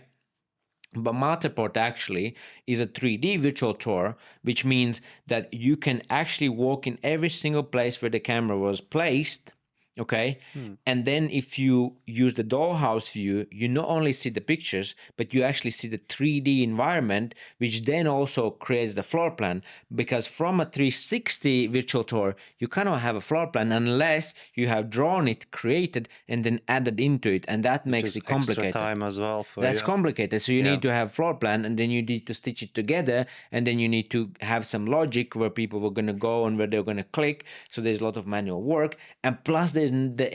But Matterport actually is a 3D virtual tour, which means that you can actually walk in every single place where the camera was placed. Okay. And then if you use the dollhouse view, you not only see the pictures, but you actually see the 3D environment, which then also creates the floor plan. Because from a 360 virtual tour, you cannot have a floor plan unless you have drawn it, created, and then added into it. And that makes it complicated. Extra time as well. That's complicated. So you need to have floor plan, and then you need to stitch it together, and then you need to have some logic where people were going to go and where they're going to click. So there's a lot of manual work. And plus the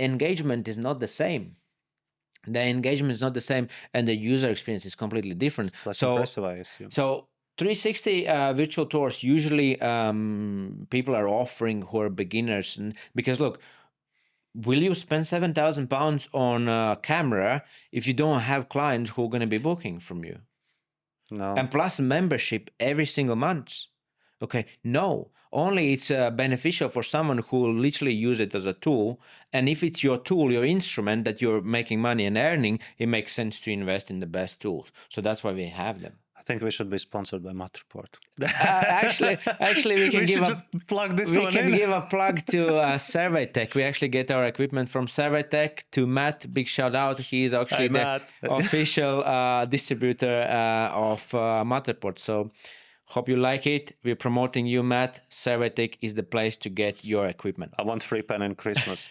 engagement is not the same. The engagement is not the same, and the user experience is completely different. That's impressive, I assume. So 360 virtual tours, usually people are offering who are beginners. And because look, will you spend £7,000 on a camera if you don't have clients who are going to be booking from you? No. And plus membership every single month. Okay, no. Only it's beneficial for someone who will literally use it as a tool. And if it's your tool, your instrument that you're making money and earning, it makes sense to invest in the best tools. So that's why we have them. I think we should be sponsored by Matterport. Actually, we can give just plug this one in. We can give a plug to SurveyTech. We actually get our equipment from SurveyTech. To Matt, big shout out. He is actually the official distributor of Matterport. So hope you like it. We're promoting you, Matt. SurveyTech is the place to get your equipment. I want free pen in Christmas.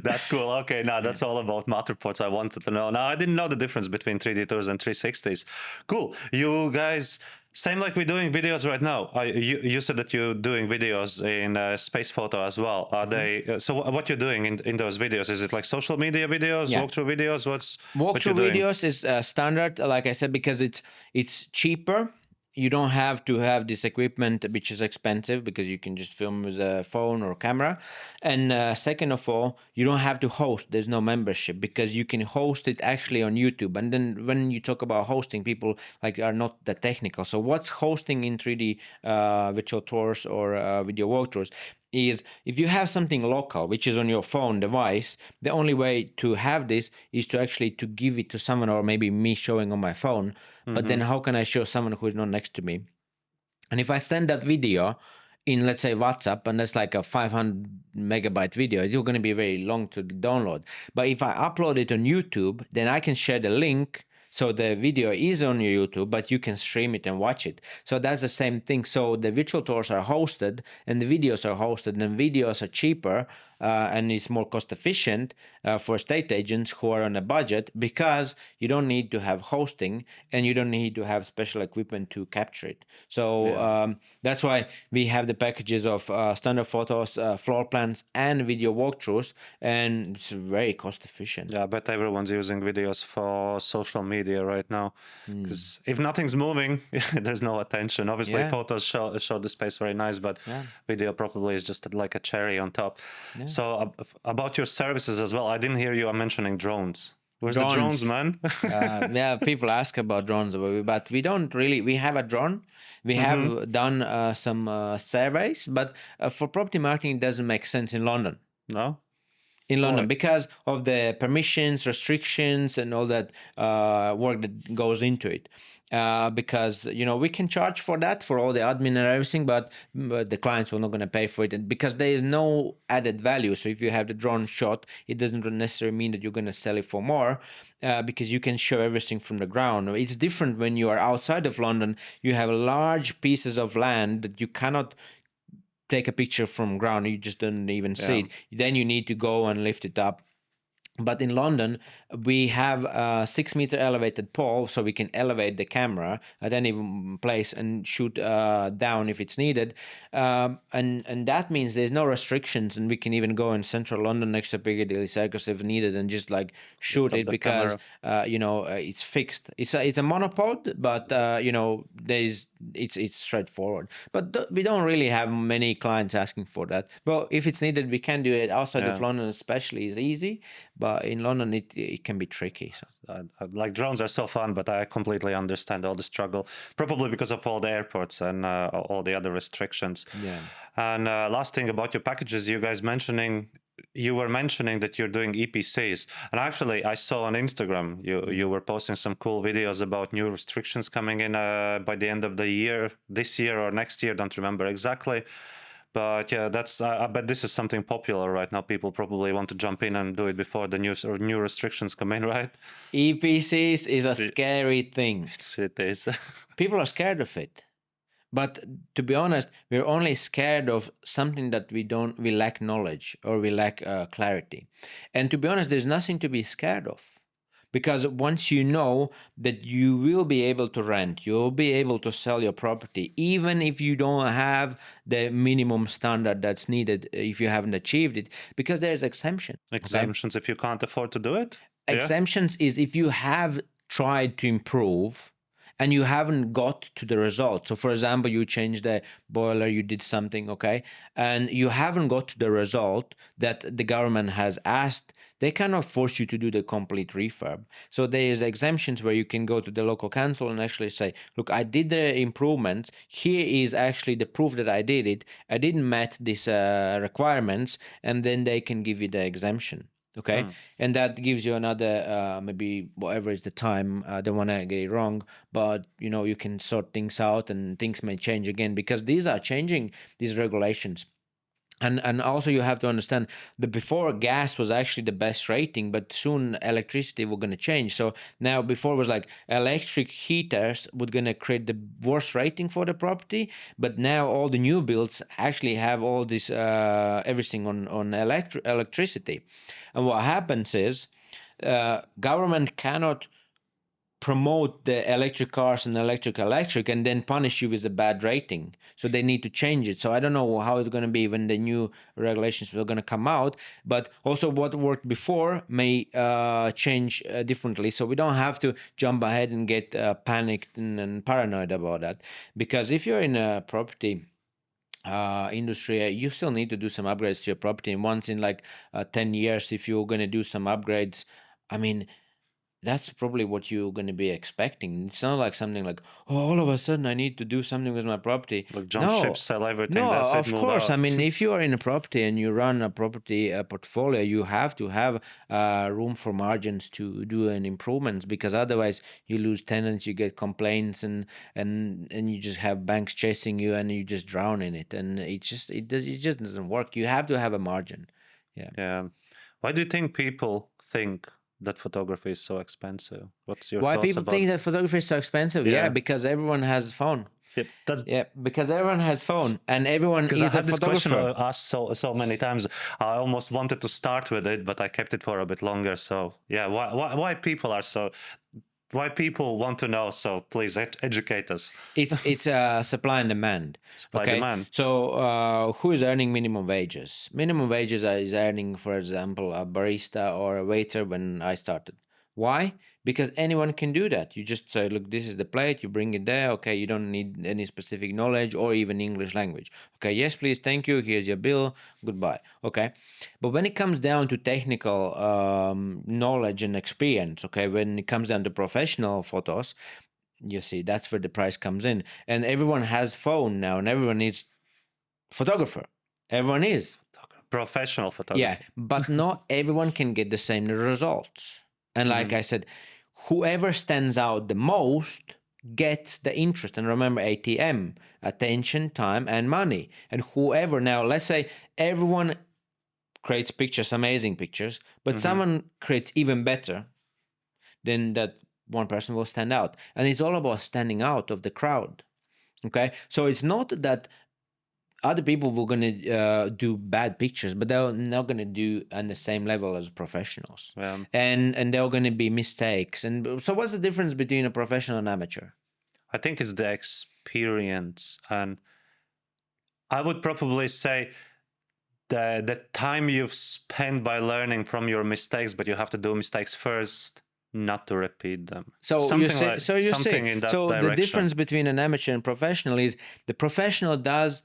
That's cool. Okay, now that's all about Matterports I wanted to know. Now, I didn't know the difference between 3D tours and 360s. Cool. You guys, same like we're doing videos right now. You said that you're doing videos in SpacePhoto as well. Are they? So what you're doing in those videos? Is it like social media videos, walkthrough videos? Walkthrough videos is standard, like I said, because it's cheaper. You don't have to have this equipment, which is expensive, because you can just film with a phone or camera. And second of all, you don't have to host. There's no membership, because you can host it actually on YouTube. And then when you talk about hosting, people like are not that technical. So what's hosting in 3D virtual tours or video walkthroughs is if you have something local, which is on your phone device, the only way to have this is to actually to give it to someone, or maybe me showing on my phone. But then how can I show someone who is not next to me? And if I send that video in, let's say, WhatsApp, and that's like a 500 megabyte video, it's going to be very long to download. But if I upload it on YouTube, then I can share the link. So the video is on your YouTube, but you can stream it and watch it. So that's the same thing. So the virtual tours are hosted and the videos are hosted, and videos are cheaper and it's more cost efficient for estate agents who are on a budget, because you don't need to have hosting and you don't need to have special equipment to capture it. So that's why we have the packages of standard photos, floor plans, and video walkthroughs, and it's very cost efficient. Yeah, I bet everyone's using videos for social media right now. Because if nothing's moving, there's no attention. Obviously, Yeah. photos show the space very nice, but Yeah. video probably is just like a cherry on top. Yeah. So about your services as well, I didn't hear you mentioning drones. Where's the drones, Drones. man? Yeah, people ask about drones, but we don't really. We have a drone. We have done some surveys, but for property marketing, it doesn't make sense in London. No? In London, Why? because of the permissions, restrictions, and all that work that goes into it. Because we can charge for that, for all the admin and everything, but the clients are not going to pay for it, and because there is no added value. So if you have the drone shot, it doesn't necessarily mean that you're going to sell it for more, because you can show everything from the ground. It's different when you are outside of London. You have large pieces of land that you cannot take a picture from ground, you just don't even see it. Then you need to go and lift it up. But in London, we have a 6-meter elevated pole, so we can elevate the camera at any place and shoot down if it's needed. And that means there's no restrictions, and we can even go in central London next to Piccadilly Circus if needed, and just like shoot it, because it's fixed. It's a monopod, but it's straightforward. But we don't really have many clients asking for that. Well, if it's needed, we can do it outside of London, especially is easy. But in London, it can be tricky. So. Like drones are so fun, but I completely understand all the struggle, probably because of all the airports and all the other restrictions. Yeah. And last thing about your packages, you were mentioning that you're doing EPCs. And actually, I saw on Instagram, you were posting some cool videos about new restrictions coming in by the end of the year, this year or next year, don't remember exactly. But yeah, I bet this is something popular right now. People probably want to jump in and do it before the new restrictions come in, right? EPCs is a scary thing. It is. People are scared of it. But to be honest, we're only scared of something that we lack knowledge, or we lack clarity. And to be honest, there's nothing to be scared of. Because once you know that you will be able to rent, you'll be able to sell your property, even if you don't have the minimum standard that's needed, if you haven't achieved it, because there's exemption. Exemptions if you can't afford to do it? Exemptions is if you have tried to improve and you haven't got to the result. So for example, you changed the boiler, you did something, okay, and you haven't got to the result that the government has asked, they cannot force you to do the complete refurb. So there is exemptions where you can go to the local council and actually say, look, I did the improvements. Here is actually the proof that I did it. I didn't met these requirements, and then they can give you the exemption. Okay. And that gives you another, maybe whatever is the time. I don't want to get it wrong, but you can sort things out, and things may change again, because these are changing, these regulations. And also you have to understand that before, gas was actually the best rating, but soon electricity were going to change. So now, before was like electric heaters were going to create the worst rating for the property, but now all the new builds actually have all this everything on electricity. And what happens is government cannot promote the electric cars and electric and then punish you with a bad rating. So they need to change it. So I don't know how it's going to be when the new regulations are going to come out, but also what worked before may change differently. So we don't have to jump ahead and get panicked and paranoid about that. Because if you're in a property industry, you still need to do some upgrades to your property. And once in like 10 years, if you're going to do some upgrades, I mean, that's probably what you're going to be expecting. It's not like something like, oh, all of a sudden I need to do something with my property. Like jump ship, sell everything. No, that's it, of move course. out. I mean, if you are in a property and you run a property portfolio, you have to have room for margins to do an improvements, because otherwise you lose tenants, you get complaints, and you just have banks chasing you, and you just drown in it, and it just doesn't work. You have to have a margin. Yeah. Why do you think people think that photography is so expensive? What's your Why thoughts people about think that photography is so expensive? Yeah, Yeah. because everyone has a phone. Yeah, that's Yeah, because everyone has phone and everyone because I is a had this question photographer. asked so many times. I almost wanted to start with it, but I kept it for a bit longer. So yeah, why people are so why people want to know? So please educate us. It's supply and demand. Supply Okay, demand. so who is earning minimum wages? Minimum wages is earning, for example, a barista or a waiter when I started. Why? Because anyone can do that. You just say, look, this is the plate, you bring it there. Okay, you don't need any specific knowledge or even English language. Okay, yes, please, thank you. Here's your bill. Goodbye. Okay, but when it comes down to technical knowledge and experience, okay, when it comes down to professional photos, you see, that's where the price comes in. And everyone has phone now, and everyone is photographer. Everyone is. Professional Yeah, photographer. but not everyone can get the same results. And like I said, whoever stands out the most gets the interest. And remember, ATM, attention, time, and money. And whoever now, let's say everyone creates pictures, amazing pictures, but someone creates even better, then that one person will stand out. And it's all about standing out of the crowd. Okay, so it's not that other people were going to do bad pictures, but they're not going to do on the same level as professionals. Yeah. And there are going to be mistakes. And so what's the difference between a professional and amateur? I think it's the experience, and I would probably say the time you've spent by learning from your mistakes, but you have to do mistakes first, not to repeat them. So you say, Something in that so the direction. difference between an amateur and professional is the professional does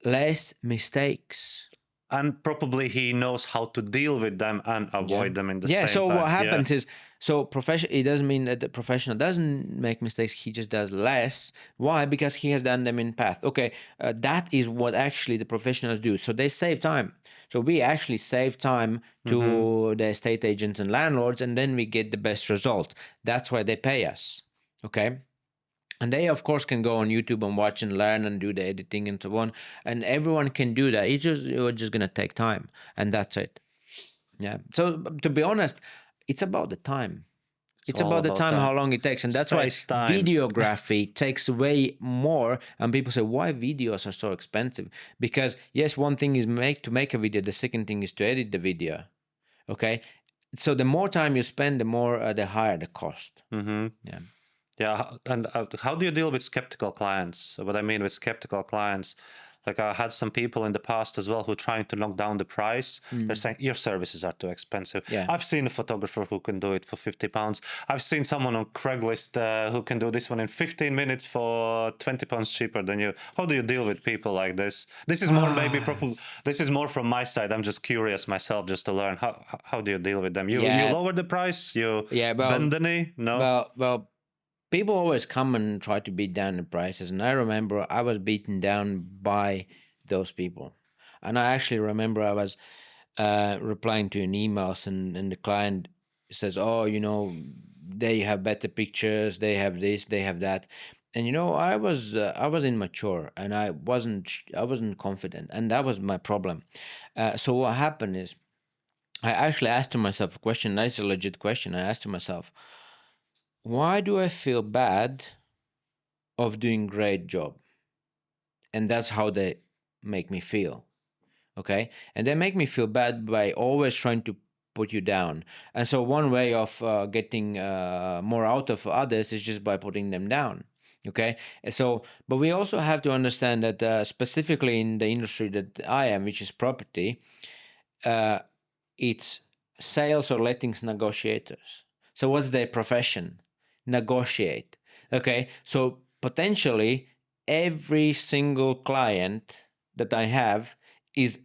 less mistakes. And probably he knows how to deal with them and avoid them in the Yeah, same so time. what happens is, so profession, it doesn't mean that the professional doesn't make mistakes, he just does less. Why? Because he has done them in path. Okay, that is what actually the professionals do. So they save time. So we actually save time to the estate agents and landlords, and then we get the best results. That's why they pay us. Okay. And they, of course, can go on YouTube and watch and learn and do the editing and so on. And everyone can do that. You're just going to take time. And that's it. Yeah. So to be honest, it's about the time. It's all about the about time, time. how long it takes. And that's why Space time. videography takes way more. And people say, why videos are so expensive? Because, yes, one thing is to make a video. The second thing is to edit the video. Okay. So the more time you spend, the higher the cost. Yeah. Yeah, and how do you deal with skeptical clients? What I mean with skeptical clients, like I had some people in the past as well who are trying to knock down the price. They're saying your services are too expensive. Yeah. I've seen a photographer who can do it for £50. I've seen someone on Craigslist who can do this one in 15 minutes for £20 cheaper than you. How do you deal with people like this? This is more maybe this is more from my side. I'm just curious myself just to learn how do you deal with them? You lower the price, you bend the knee? No. Well, people always come and try to beat down the prices. And I remember I was beaten down by those people. And I actually remember I was replying to an email, and the client says, oh, they have better pictures, they have this, they have that. And I was immature, and I wasn't confident, and that was my problem. So what happened is, I actually asked to myself a question. That's a legit question. I asked to myself, why do I feel bad of doing great job? And that's how they make me feel. Okay. And they make me feel bad by always trying to put you down. And so one way of getting more out of others is just by putting them down. Okay. So, but we also have to understand that specifically in the industry that I am, which is property, it's sales or lettings negotiators. So what's their profession? Negotiate. Okay. So potentially every single client that I have is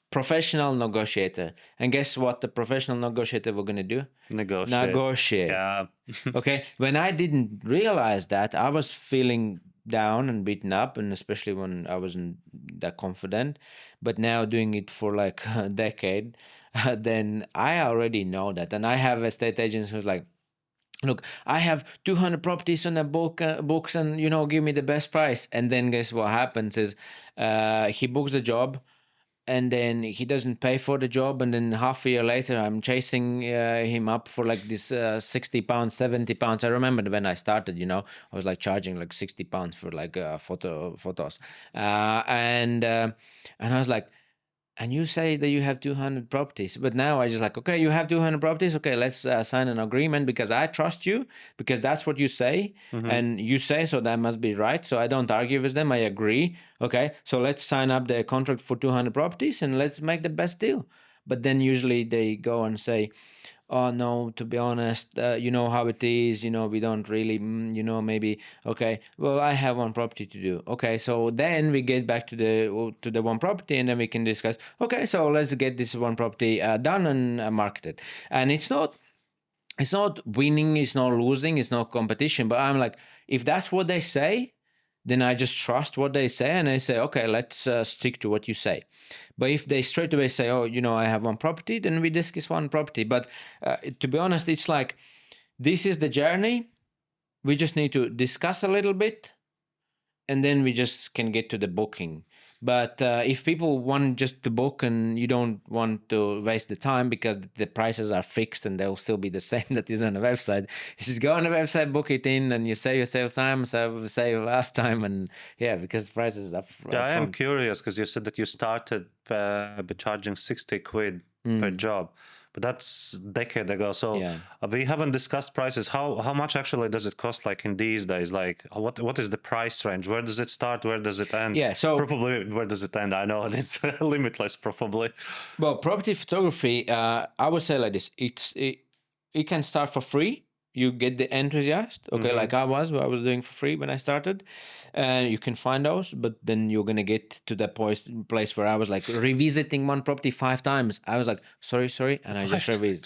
professional negotiator. And guess what the professional negotiator we're going to do? Negotiate. Yeah. Okay. When I didn't realize that, I was feeling down and beaten up, and especially when I wasn't that confident. But now doing it for like a decade, then I already know that. And I have estate agents who's like, look, I have 200 properties on the books, and give me the best price. And then guess what happens is he books the job, and then he doesn't pay for the job, and then half a year later I'm chasing him up for like this 60 pounds, 70 pounds. I remember when I started, I was like charging like 60 pounds for like photos, and I was like, and you say that you have 200 properties, but now I just like, okay, you have 200 properties, okay, let's sign an agreement, because I trust you, because that's what you say, and you say so, that must be right. So I don't argue with them, I agree. Okay, so let's sign up the contract for 200 properties and let's make the best deal. But then usually they go and say, oh no, to be honest, you know how it is, we don't really, maybe, okay, well, I have one property to do. Okay, so then we get back to the one property, and then we can discuss, okay, so let's get this one property done and marketed. And it's not winning, it's not losing, it's not competition, but I'm like, if that's what they say, then I just trust what they say, and I say, okay, let's stick to what you say. But if they straight away say, oh, I have one property, then we discuss one property. But to be honest, it's like, this is the journey. We just need to discuss a little bit, and then we just can get to the booking. But if people want just to book and you don't want to waste the time because the prices are fixed and they'll still be the same that is on the website, you just go on the website, book it in, and you save yourself time, save last time, and yeah, because prices are Yeah, I am fun. curious because you said that you started by charging 60 quid per job, but that's a decade ago. So Yeah. we haven't discussed prices. How much actually does it cost, like in these days? Like what is the price range? Where does it start? Where does it end? Yeah, so Probably where does it end? I know it's limitless, probably. well, property photography, I would say like this: it can start for free. You get the enthusiast, okay, like I was doing for free when I started. You can find those, but then you're gonna get to that place where I was like revisiting one property 5 times. I was like, sorry, and I just Five revisit.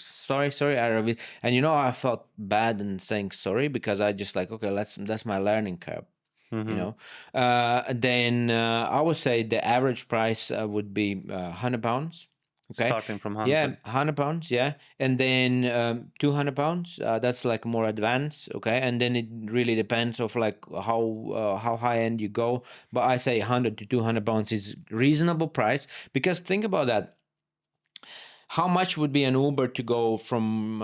Sorry, I revisit, and I felt bad in saying sorry, because I just like, okay, that's my learning curve. Then I would say the average price would be £100. Okay. Starting from Yeah, 100. £100. Yeah, and then £200. That's like more advanced. Okay, and then it really depends of like how high end you go. But I say £100 to £200 is reasonable price, because think about that. How much would be an Uber to go from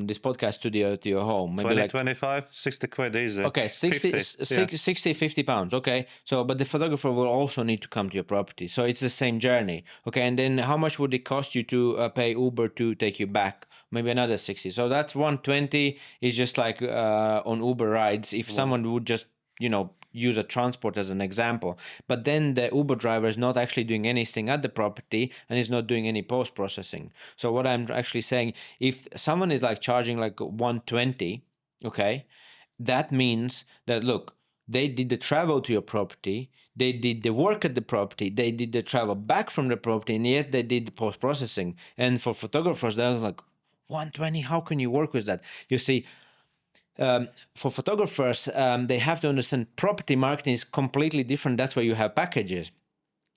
this podcast studio to your home? Maybe 20, like 25, 60 quid easy. okay, 60, 50. Yeah. 60, 50 pounds. Okay. So, but the photographer will also need to come to your property. So it's the same journey. Okay. And then how much would it cost you to pay Uber to take you back? Maybe another 60. So that's 120 is just like on Uber rides. If someone would just, use a transport as an example, but then the Uber driver is not actually doing anything at the property and is not doing any post processing. So what I'm actually saying, if someone is like charging like 120, okay, that means that, look, they did the travel to your property, they did the work at the property, they did the travel back from the property, and yet they did the post processing. And for photographers, that was like 120. How can you work with that? You see, for photographers, they have to understand property marketing is completely different. That's why you have packages.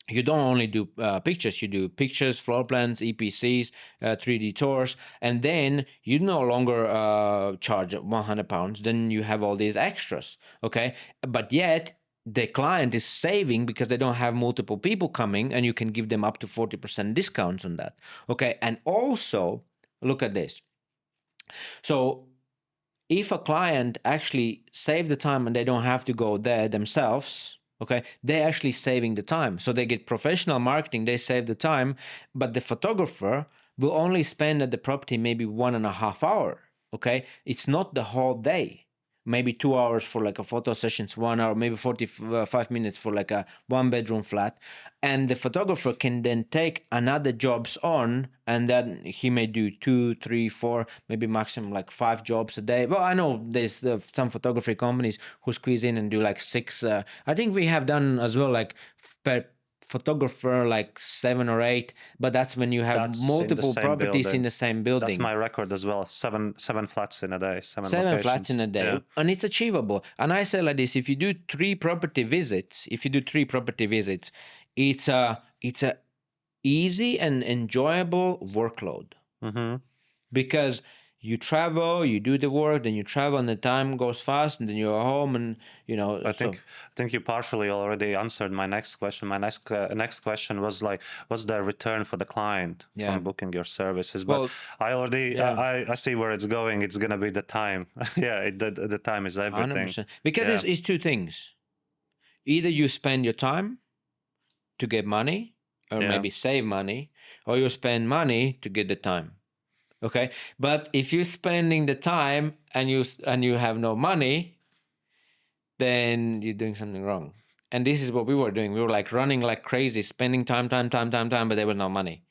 You don't only do pictures, you do pictures, floor plans, EPCs, 3D tours, and then you no longer charge £100. Then you have all these extras, okay? But yet, the client is saving because they don't have multiple people coming, and you can give them up to 40% discounts on that, okay? And also, look at this. So, if a client actually save the time and they don't have to go there themselves, okay, they're actually saving the time. So they get professional marketing, they save the time, but the photographer will only spend at the property maybe 1.5 hours. Okay, it's not the whole day. Maybe 2 hours for like a photo sessions, 1 hour, maybe 45 minutes for like a 1 bedroom flat. And the photographer can then take another jobs on, and then he may do 2, 3, 4, maybe maximum like 5 jobs a day. Well, I know there's some photography companies who squeeze in and do like 6. I think we have done as well, like per photographer, like 7 or 8, but that's when you have That's in the multiple same properties in building. the same building. That's my record as well. Seven flats in a day, 7 locations. flats in a day, Yeah. and it's achievable. And I say like this: if you do 3 property visits, it's a easy and enjoyable workload, because you travel, you do the work, then you travel, and the time goes fast, and then you're home, and I so think you partially already answered my next question. My next question was like, what's the return for the client yeah. from booking your services? But Well, I already yeah, I see where it's going. It's gonna be the time. Yeah, the time is everything. 100%. Because Yeah, it's two things. Either you spend your time to get money, or yeah. maybe save money, or you spend money to get the time. Okay, but if you're spending the time and you have no money, then you're doing something wrong. And this is what we were doing. We were like running like crazy, spending time, but there was no money.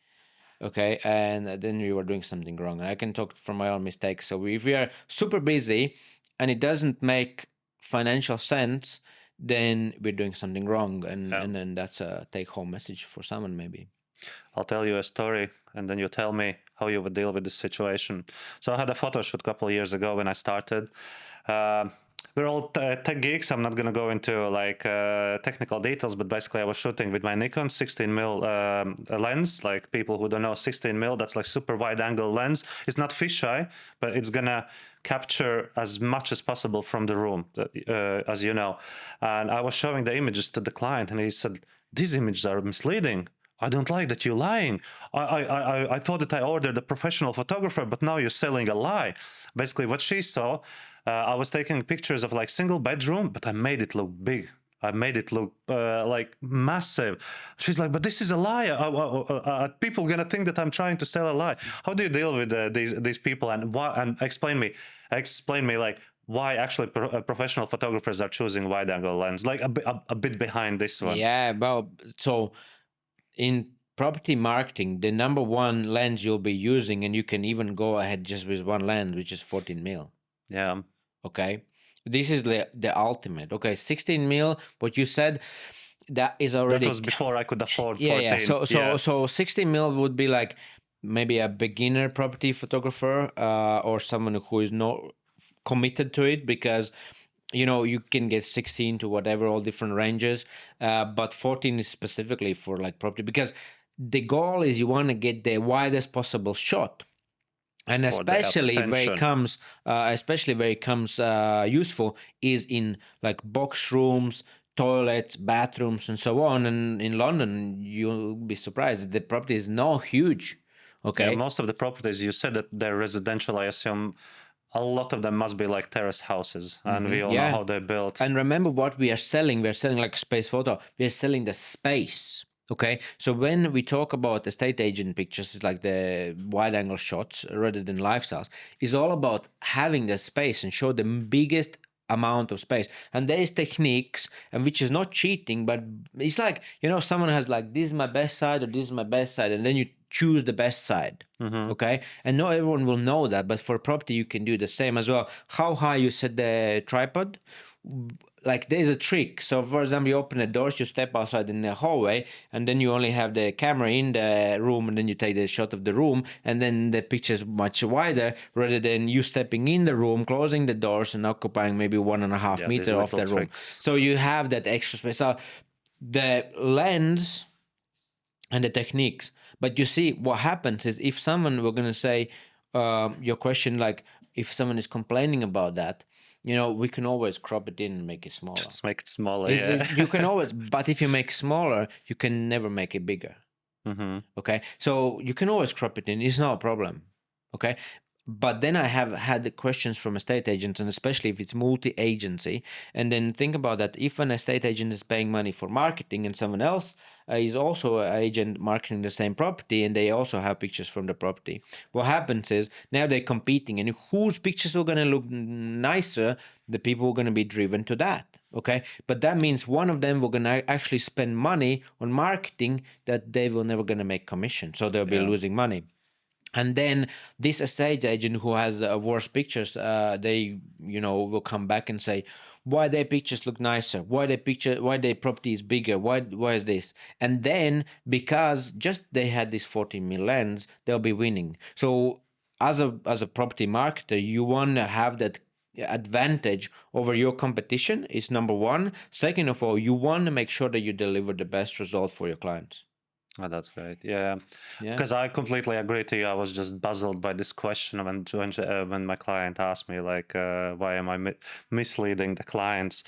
Okay, and then we were doing something wrong. And I can talk from my own mistakes. So if we are super busy and it doesn't make financial sense, then we're doing something wrong. Yeah. And then that's a take-home message for someone maybe. I'll tell you a story, and then you tell me how you would deal with this situation. So I had a photo shoot a couple of years ago when I started. We're all tech geeks. I'm not going to go into like technical details, but basically I was shooting with my Nikon 16 mil lens. Like people who don't know, 16 mil, that's like super wide angle lens. It's not fisheye, but it's going to capture as much as possible from the room, as you know. And I was showing the images to the client, and he said, these images are misleading. I don't like that you're lying. I thought that I ordered a professional photographer, but now you're selling a lie. Basically, what she saw, I was taking pictures of like single bedroom, but I made it look big. I made it look like massive. She's like, but this is a lie. People gonna think that I'm trying to sell a lie. How do you deal with these people, and why? And explain me like why actually professional photographers are choosing wide angle lens, like a bit behind this one. Yeah, well, so in property marketing, the number one lens you'll be using, and you can even go ahead just with one lens, which is 14 mil. Yeah. Okay, this is the ultimate. Okay, 16 mil. What you said, that is already. That was before I could afford 14. Yeah. So 16 mil would be like maybe a beginner property photographer, or someone who is not committed to it, because you can get 16 to whatever, all different ranges, but 14 is specifically for like property, because the goal is you want to get the widest possible shot. And especially where it comes useful is in like box rooms, toilets, bathrooms, and so on. And in London, you'll be surprised, the property is not huge. Okay. Yeah, most of the properties, you said that they're residential. I assume a lot of them must be like terrace houses, and we all know how they're built. And remember what we are selling. We're selling like SpacePhoto. We're selling the space. Okay, so when we talk about estate agent pictures, it's like the wide angle shots rather than lifestyles, it's all about having the space and show the biggest amount of space. And there is techniques, and which is not cheating, but it's like, someone has like, this is my best side, or this is my best side, and then you choose the best side. Okay, and not everyone will know that, but for property you can do the same as well. How high you set the tripod, like there's a trick. So for example, you open the doors, you step outside in the hallway, and then you only have the camera in the room, and then you take the shot of the room, and then the picture is much wider, rather than you stepping in the room, closing the doors, and occupying maybe 1.5 meter off the room. So you have that extra space. So the lens and the techniques. But you see, what happens is, if someone, we're going to say, your question, like if someone is complaining about that, we can always crop it in and make it smaller. Just make it smaller. Yeah. You can always, but if you make smaller, you can never make it bigger. Okay, so you can always crop it in. It's not a problem. Okay, but then I have had the questions from estate agents, and especially if it's multi-agency. And then think about that. If an estate agent is paying money for marketing, and someone else is also an agent marketing the same property, and they also have pictures from the property, what happens is now they're competing, and whose pictures are going to look nicer, the people are going to be driven to that. Okay, but that means one of them will going to actually spend money on marketing that they will never going to make commission, so they'll be losing money. And then this estate agent who has worse pictures, they will come back and say, why their pictures look nicer, why their property is bigger, why is this? And then because just they had this 14 mil lens, they'll be winning. So as a property marketer, you want to have that advantage over your competition is number one. Second of all, you want to make sure that you deliver the best result for your clients. Oh, that's great. Yeah, Yeah. because I completely agree to you. I was just puzzled by this question when my client asked me like, why am I misleading the clients?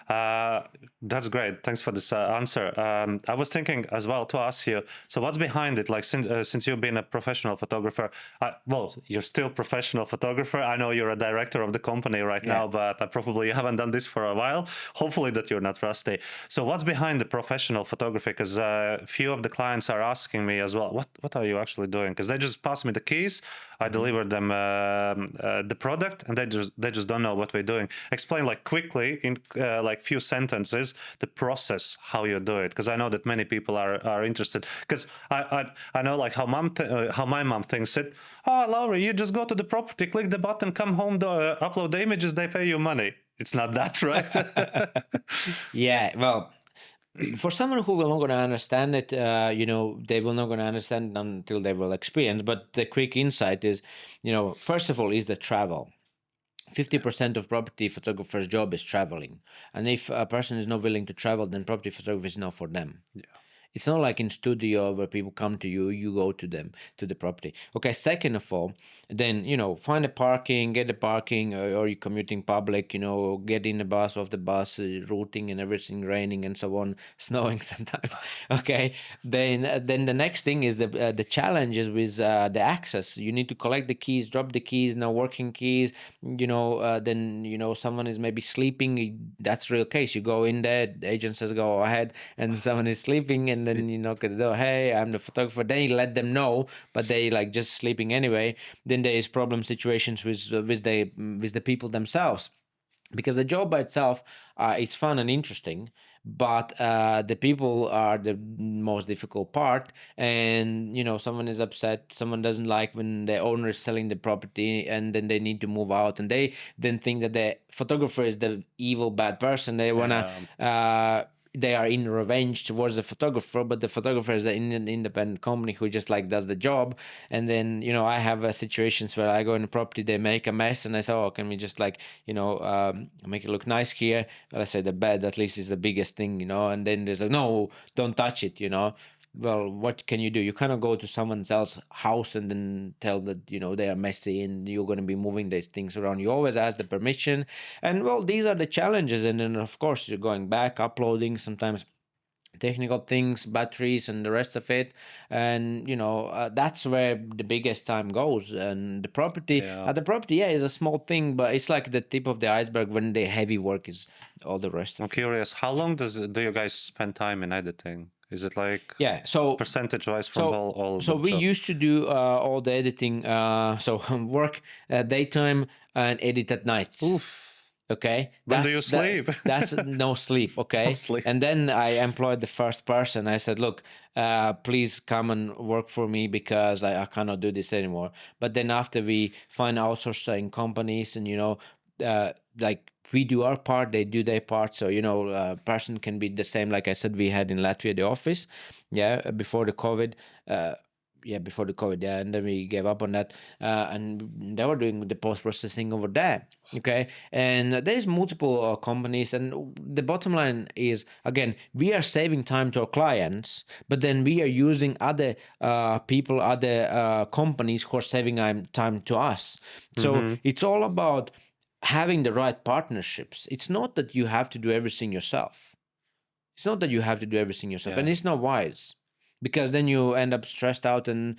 Uh, that's great. Thanks for this answer. I was thinking as well to ask you. So, what's behind it? Like, since you've been a professional photographer, well, you're still professional photographer. I know you're a director of the company right Yeah. now, but I probably haven't done this for a while. Hopefully, that you're not rusty. So, what's behind the professional photography? Because a few of the clients are asking me as well, what are you actually doing? Because they just pass me the keys, I Mhm. deliver them the product, and they just don't know what we're doing. Explain like quickly in like few sentences the process how you do it, because I know that many people are interested. Because I know like how my mom thinks it. Oh, Laura, you just go to the property, click the button, come home, upload the images, they pay you money. It's not that, right? Yeah, well, for someone who will not going to understand it, they will not going to understand until they will experience. But the quick insight is, first of all, is the travel. 50% of property photographer's job is traveling, and if a person is not willing to travel, then property photography is not for them. Yeah. It's not like in studio where people come to you, you go to them, to the property. Okay, second of all, then, find a parking, get the parking, or you commuting public, get in the bus, off the bus, routing and everything, raining and so on, snowing sometimes. Okay, then the next thing is the challenges with the access. You need to collect the keys, drop the keys, no working keys, then, someone is maybe sleeping. That's real case. You go in there, the agent says go ahead, and someone is sleeping, and then you knock at the door, hey, I'm the photographer. Then you let them know, but they like just sleeping anyway. Then there is problem situations with the people themselves, because the job by itself, it's fun and interesting, but the people are the most difficult part. And someone is upset, someone doesn't like when the owner is selling the property, and then they need to move out, and they then think that the photographer is the evil bad person. They want to they are in revenge towards the photographer, but the photographer is an independent company who just like does the job. And then I have situations where I go in the property, they make a mess, and I say, oh, can we just like make it look nice here? Let's say the bed at least is the biggest thing, and then there's like, no, don't touch it. Well, what can you do? You cannot go to someone else's house and then tell that they are messy and you're going to be moving these things around. You always ask the permission. And well, these are the challenges. And then of course you're going back, uploading, sometimes technical things, batteries and the rest of it. And that's where the biggest time goes. And Yeah. the property, yeah, is a small thing, but it's like the tip of the iceberg when the heavy work is all the rest I'm of it. curious, how long do you guys spend time in editing? Is it like Yeah, so percentage-wise from so all so the we job? used to do all the editing, so work daytime and edit at nights. Oof. Okay, When do you sleep? that's no sleep. No Okay, sleep. and then I employed the first person. I said, look, please come and work for me because I cannot do this anymore. But then after we find outsourcing companies, and like we do our part, they do their part. So person can be the same. Like I said, we had in Latvia the office, yeah, before the COVID. Before the COVID, yeah, and then we gave up on that, and they were doing the post processing over there. Okay, and there is multiple companies, and the bottom line is, again, we are saving time to our clients, but then we are using other people, other companies who are saving time to us. So Mm-hmm. it's all about having the right partnerships. It's not that you have to do everything yourself. It's not that you have to do everything yourself, and Yeah. it's not wise, because then you end up stressed out and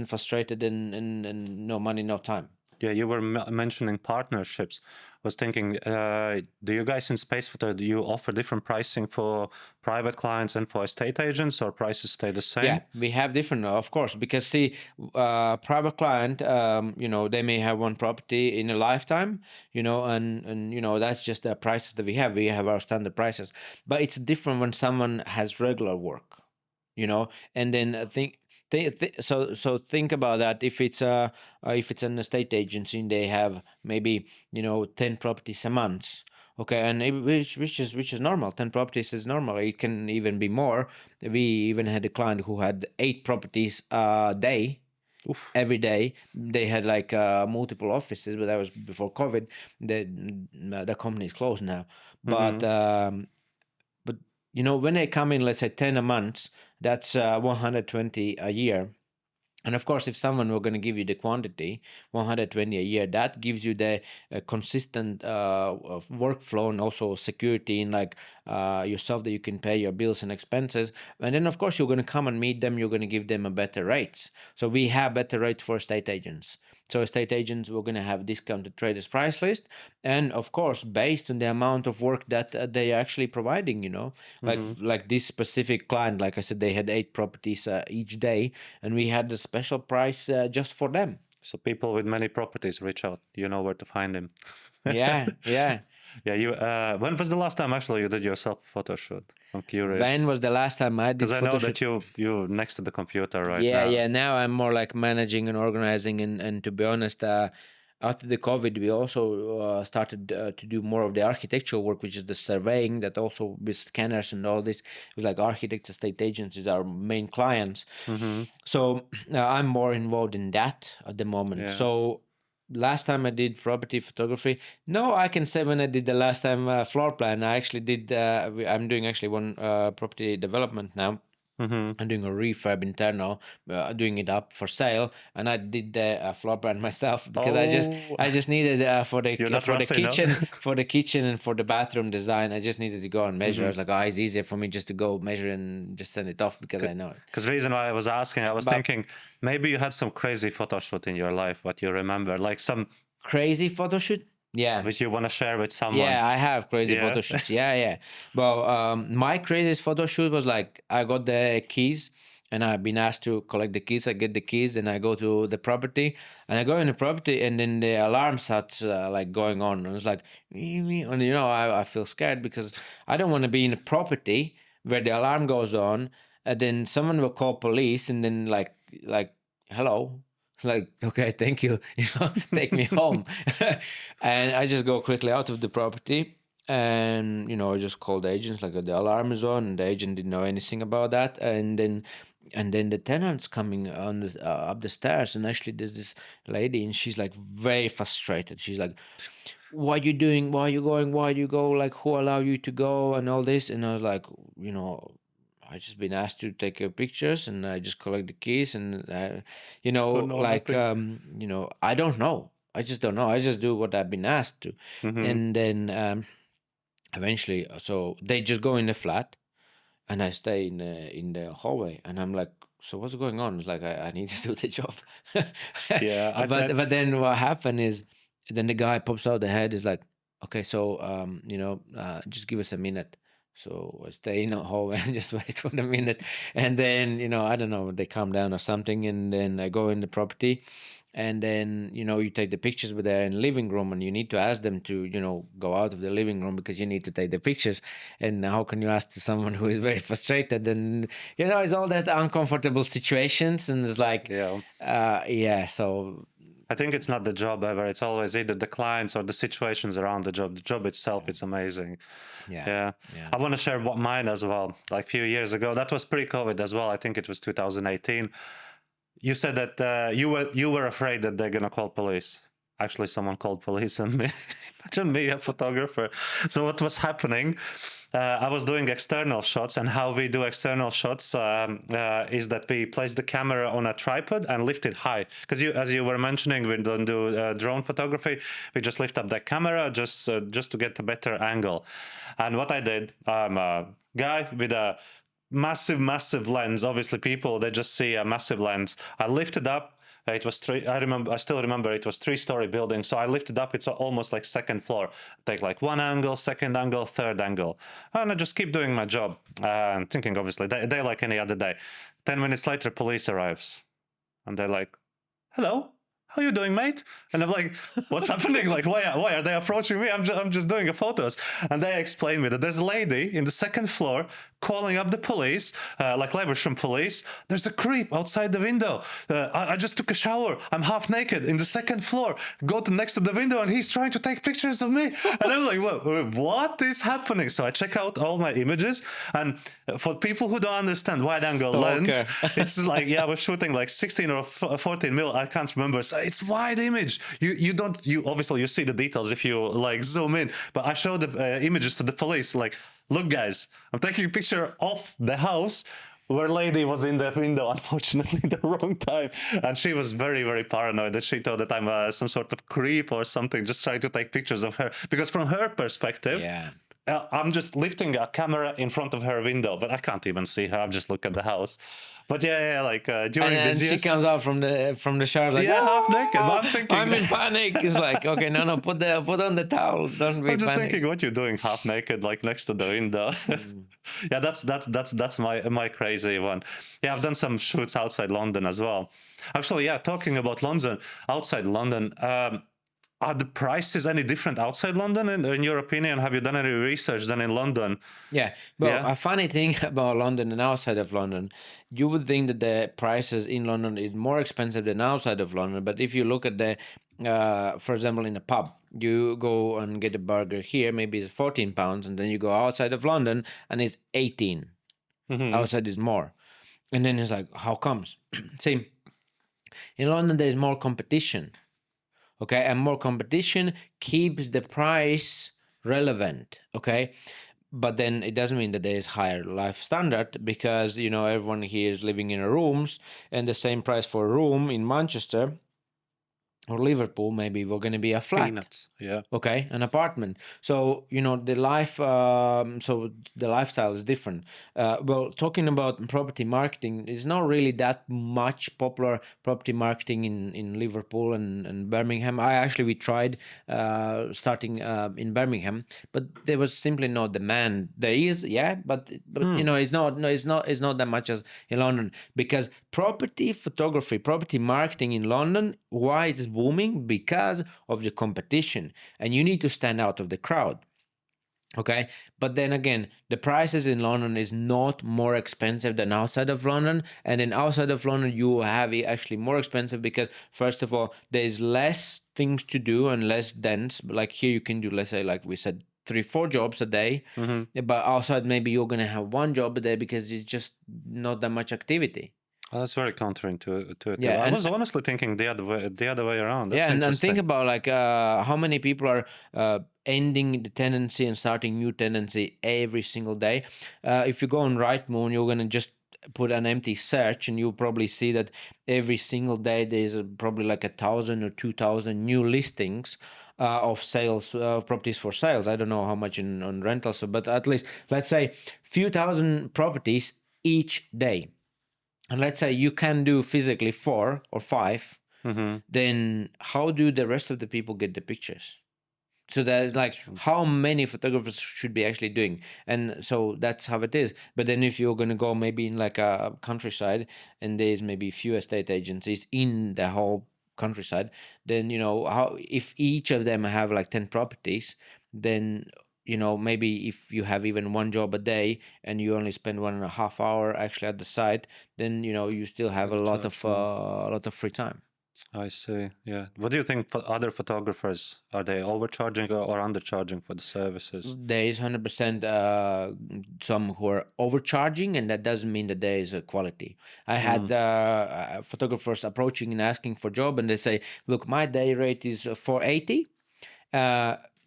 frustrated, and no money, no time. Yeah, you were mentioning partnerships. I was thinking, do you guys in SpacePhoto, do you offer different pricing for private clients and for estate agents, or prices stay the Yeah, same? we have different, of course, because see, private client, they may have one property in a lifetime, and that's just the prices that we have. We have our standard prices, but it's different when someone has regular work, and then so think about that. If it's an estate agency and they have maybe 10 properties a month. Okay, and which is normal. 10 properties is normal. It can even be more. We even had a client who had 8 properties a day, Oof. every day. They had like multiple offices, but that was before COVID. The company is closed now. But Mm-hmm. when they come in, let's say 10 a month, That's 120 a year. And of course, if someone were going to give you the quantity, 120 a year, that gives you the consistent of workflow and also security in like yourself, that you can pay your bills and expenses. And then of course you're going to come and meet them. You're going to give them a better rates. So we have better rates for estate agents. So estate agents, we're going to have discounted traders price list, and of course based on the amount of work that they are actually providing. Like this specific client, like I said, they had 8 properties each day, and we had a special price just for them. So people with many properties reach out. You know where to find them. Yeah. Yeah. You. When was the last time actually you did your self-photo shoot? I'm curious. When was the last time I did Because I know photo that shoot? you next to the computer right Yeah, now. yeah. Now I'm more like managing and organizing, and to be honest, after the COVID, we also started to do more of the architectural work, which is the surveying. That also with scanners and all this, it was like architects, estate agents is our main clients. So I'm more involved in that at the moment. Yeah. So last time I did property photography, no, I can say when I did the last time floor plan, I actually did. I'm doing actually one property development now. I'm doing a refurb internal, doing it up for sale, and I did the floor plan myself because I just needed for the You're not rusty, no? kitchen for the kitchen and for the bathroom design. I just needed to go and measure. I was like, oh, it's easier for me just to go measure and just send it off because I know it. Because the reason why I was asking, I was thinking maybe you had some crazy photo shoot in your life, what you remember, like some Crazy photo shoot. Yeah. which you want to share with someone. Yeah, I have crazy Yeah? photo shoots. Yeah. Well, my craziest photo shoot was like I got the keys and I've been asked to collect the keys. I get the keys and I go to the property, and I go in the property, and then the alarm starts like going on, and it's like, and I feel scared because I don't want to be in a property where the alarm goes on, and then someone will call police, and then like hello. It's like, okay, thank you, take me home. And I just go quickly out of the property, and I just called the agents, like the alarm is on, and the agent didn't know anything about that. And then the tenant's coming on up the stairs, and actually there's this lady, and she's like very frustrated. She's like, what are you doing? Why are you going? Why do you go? Like, who allowed you to go? And all this. And I was like, I just been asked to take pictures, and I just collect the keys, and like I don't know. I just don't know. I just do what I've been asked to, and then eventually, so they just go in the flat, and I stay in the hallway, and I'm like, so what's going on? It's like I need to do the job. Yeah, but then what happened is, then the guy pops out the head, is like, okay, so just give us a minute. So I stay in the hallway and just wait for the minute, and then I don't know, they calm down or something, and then I go in the property, and then you take the pictures, but they're in the living room, and you need to ask them to go out of the living room because you need to take the pictures. And how can you ask to someone who is very frustrated? And it's all that uncomfortable situations, and it's like so I think it's not the job ever. It's always either the clients or the situations around the job. The job itself, it's amazing. Yeah. I want to share mine as well. Like a few years ago, that was pre-COVID as well. I think it was 2018. You said that you were afraid that they're gonna call police. Actually, someone called police on me. Imagine me, a photographer. So what was happening? I was doing external shots, and how we do external shots is that we place the camera on a tripod and lift it high. Because as you were mentioning, we don't do drone photography. We just lift up the camera just to get a better angle. And what I did, I'm a guy with a massive lens. Obviously, people, they just see a massive lens. I lifted up. It was I still remember it was 3-story building. So I lifted up. It's almost like second floor. Take like one angle, second angle, third angle, and I just keep doing my job. Thinking obviously they like any other day. 10 minutes later, police arrives, and they're like, "Hello. How you doing, mate?" And I'm like, what's happening? Like, why are they approaching me? I'm just doing a photos. And they explain me that there's a lady in the second floor calling up the police, like Leversham police. There's a creep outside the window. I just took a shower. I'm half naked in the second floor. Go to next to the window, and he's trying to take pictures of me. And I'm like, what is happening? So I check out all my images. And for people who don't understand wide angle lens, it's like, I was shooting like 16 or 14 mil. I can't remember. So it's wide image. You obviously you see the details if you like zoom in, but I showed the images to the police, like, look guys, I'm taking a picture of the house where lady was in the window, unfortunately, the wrong time, and she was very, very paranoid that she thought that I'm some sort of creep or something, just trying to take pictures of her. Because from her perspective, Yeah. I'm just lifting a camera in front of her window, but I can't even see her. I'm just looking at the house. But yeah, like And during then these she years, comes out from the shower like, yeah, half naked. But I'm "Ah, thinking, I'm in panic." It's like, okay, no, put on the towel. Don't be I'm just panic. thinking, what you doing, half naked, like next to the window? Yeah, that's my crazy one. Yeah, I've done some shoots outside London as well. Actually, yeah, talking about London, outside London, are the prices any different outside London? In your opinion, have you done any research done in London? Yeah, well, Yeah. a funny thing about London and outside of London, you would think that the prices in London is more expensive than outside of London. But if you look at for example, in a pub, you go and get a burger here, maybe it's £14, and then you go outside of London and it's 18. Hmm. Outside is more, and then it's like, how comes? See, in London there is more competition. Okay, and more competition keeps the price relevant. Okay, but then it doesn't mean that there is higher life standard, because everyone here is living in rooms, and the same price for a room in Manchester or Liverpool, maybe we're going to be a flat. Peanuts. Yeah. Okay, an apartment. So so the lifestyle is different. Well, talking about property marketing, it's not really that much popular property marketing in Liverpool and Birmingham. We tried starting in Birmingham, but there was simply no demand. There is, yeah, but it's not, no, it's not that much as in London, because property photography, property marketing in London, why it's booming? Because of the competition, and you need to stand out of the crowd. Okay, but then again, the prices in London is not more expensive than outside of London, and then outside of London you have it actually more expensive, because first of all there is less things to do and less dense. Like here you can do, let's say, like we said, 3-4 jobs a day, Hmm. but outside maybe you're gonna have one job a day because it's just not that much activity. Well, that's very counterintuitive. Yeah, I and was honestly thinking the other way around. That's yeah, and think interesting. about like how many people are ending the tenancy and starting new tenancy every single day. If you go on Rightmove, you're gonna just put an empty search, and you'll probably see that every single day there's probably like 1,000 or 2,000 new listings of sales, properties for sales. I don't know how much on rentals, but at least let's say few thousand properties each day. And let's say you can do physically 4 or 5, Hmm. then how do the rest of the people get the pictures? So that, That's like, true. how many photographers should be actually doing? And so that's how it is. But then if you're going to go maybe in like a countryside, and there's maybe few estate agencies in the whole countryside, then how, if each of them have like 10 properties, then maybe if you have even one job a day and you only spend 1.5 hour actually at the site, then you still have Very true. a lot of free time. I see. Yeah. What do you think for other photographers? Are they overcharging or undercharging for the services? There is 100% some who are overcharging, and that doesn't mean that there is a quality. I had Mm. photographers approaching and asking for job, and they say, "Look, my day rate is 480.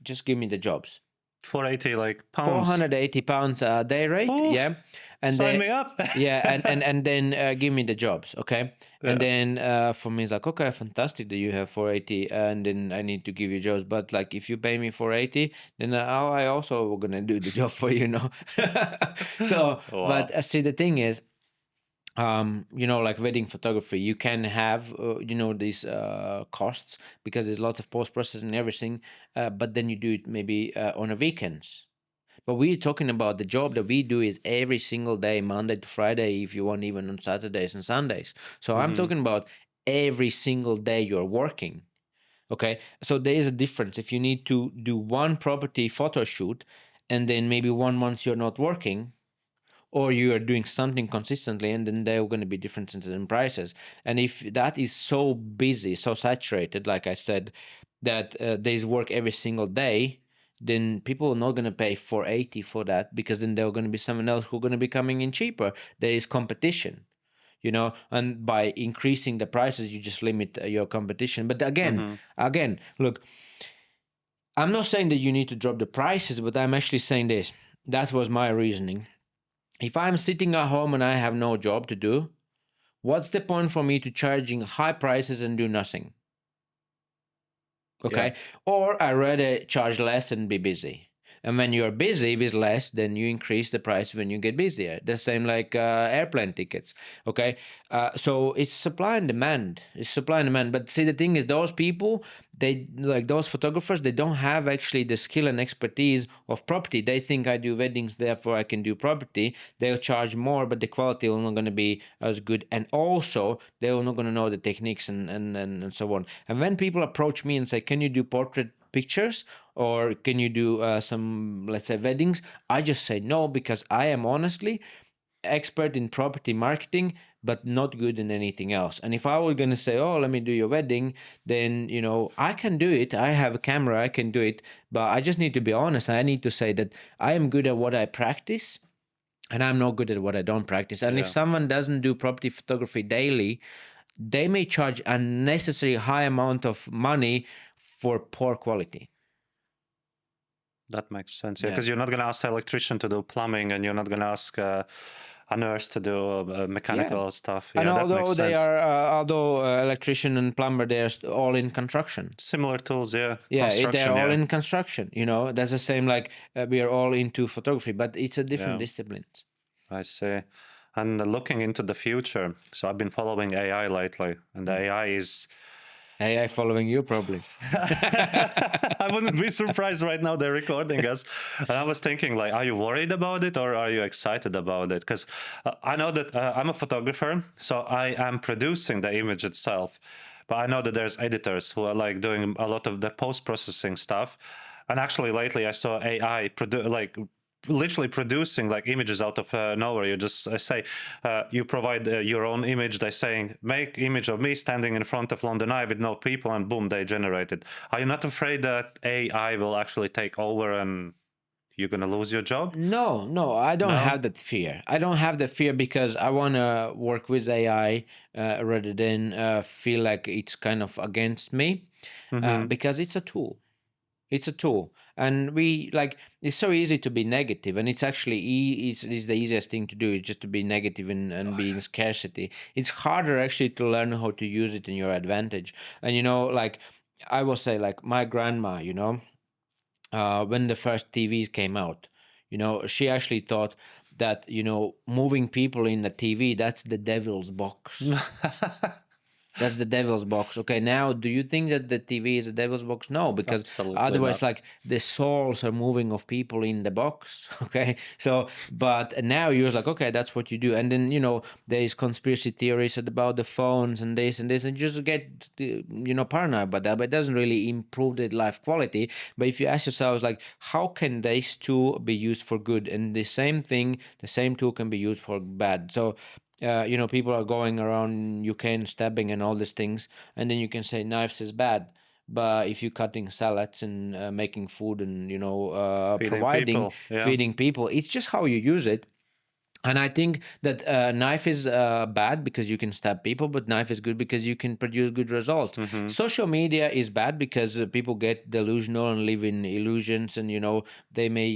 Just give me the jobs." 480 like pounds. £480 a day rate, Oof. yeah, and Sign they, me up. yeah, and then give me the jobs, okay, and Yeah. then for me it's like, okay, fantastic that you have 480, and then I need to give you jobs, but like if you pay me 480, then I also gonna do the job for you. So, but Wow. see, the thing is, like wedding photography, you can have these costs, because there's a lot of post processing and everything, but then you do it maybe on a weekends. But we're talking about the job that we do is every single day, Monday to Friday, if you want, even on Saturdays and Sundays. So I'm Hmm. talking about every single day you're working. Okay. So there is a difference. If you need to do one property photo shoot, and then maybe 1 month you're not working, or you are doing something consistently, and then there are going to be differences in prices. And if that is so busy, so saturated, like I said, that there's work every single day, then people are not going to pay 480 for that, because then there are going to be someone else who's going to be coming in cheaper. There is competition, and by increasing the prices you just limit your competition. But Hmm. again, look, I'm not saying that you need to drop the prices, but I'm actually saying this. That was my reasoning. If I'm sitting at home and I have no job to do, what's the point for me to charging high prices and do nothing? Yeah. Okay. Or I rather charge less and be busy. And when you're busy with less, then you increase the price when you get busier. The same like airplane tickets. Okay. So it's supply and demand. It's supply and demand. But see, the thing is, those people, they like those photographers, they don't have actually the skill and expertise of property. They think I do weddings, therefore I can do property. They'll charge more, but the quality will not going to be as good. And also, they're not going to know the techniques and so on. And when people approach me and say, can you do portrait pictures or can you do some, let's say, weddings, I just say no, because I am honestly expert in property marketing but not good in anything else. And if I were going to say, oh, let me do your wedding, then I can do it. I have a camera, I can do it, but I just need to be honest. I need to say that I am good at what I practice and I'm not good at what I don't practice. And if Yeah. someone doesn't do property photography daily, they may charge unnecessary high amount of money for poor quality. That makes sense. Yeah, Yeah. because you're not going to ask the electrician to do plumbing, and you're not going to ask a nurse to do Yeah. mechanical stuff. And Yeah, that makes sense. although electrician and plumber, they're all in construction. Similar tools, yeah. Yeah, they're Construction, all yeah. in construction. That's the same like we are all into photography, but it's a different Yeah, discipline. I see. And looking into the future, so I've been following AI lately, and the AI is. AI following you probably. I wouldn't be surprised right now they're recording us. And I was thinking, like, are you worried about it or are you excited about it? Because I know that I'm a photographer, so I am producing the image itself. But I know that there's editors who are like doing a lot of the post-processing stuff. And actually, lately I saw AI literally producing like images out of nowhere. You just say you provide your own image. They're saying make image of me standing in front of London Eye with no people, and boom, they generate it. Are you not afraid that AI will actually take over and you're gonna lose your job? No, I don't No. have that fear. I don't have that fear because I want to work with AI rather than feel like it's kind of against me, Mm-hmm. because it's a tool. It's a tool, and we like it's so easy to be negative, and it's actually it's the easiest thing to do is just to be negative and be in scarcity. It's harder actually to learn how to use it in your advantage. And like I will say, like my grandma, when the first TVs came out, she actually thought that moving people in the TV, that's the devil's box. That's the devil's box. Okay, now do you think that the TV is a devil's box? No, because Absolutely otherwise, not. like the souls are moving of people in the box. Okay, so but now you're like, okay, that's what you do, and then there is conspiracy theories about the phones and this and this, and you just get paranoid about that. But it doesn't really improve the life quality. But if you ask yourselves, like, how can these two be used for good? And the same thing, the same tool can be used for bad. So people are going around UK and stabbing and all these things, and then you can say knives is bad. But if you're cutting salads and making food and Feeding providing, people, yeah. feeding people, it's just how you use it. And I think that knife is bad because you can stab people, but knife is good because you can produce good results. Mm-hmm. Social media is bad because people get delusional and live in illusions, and they may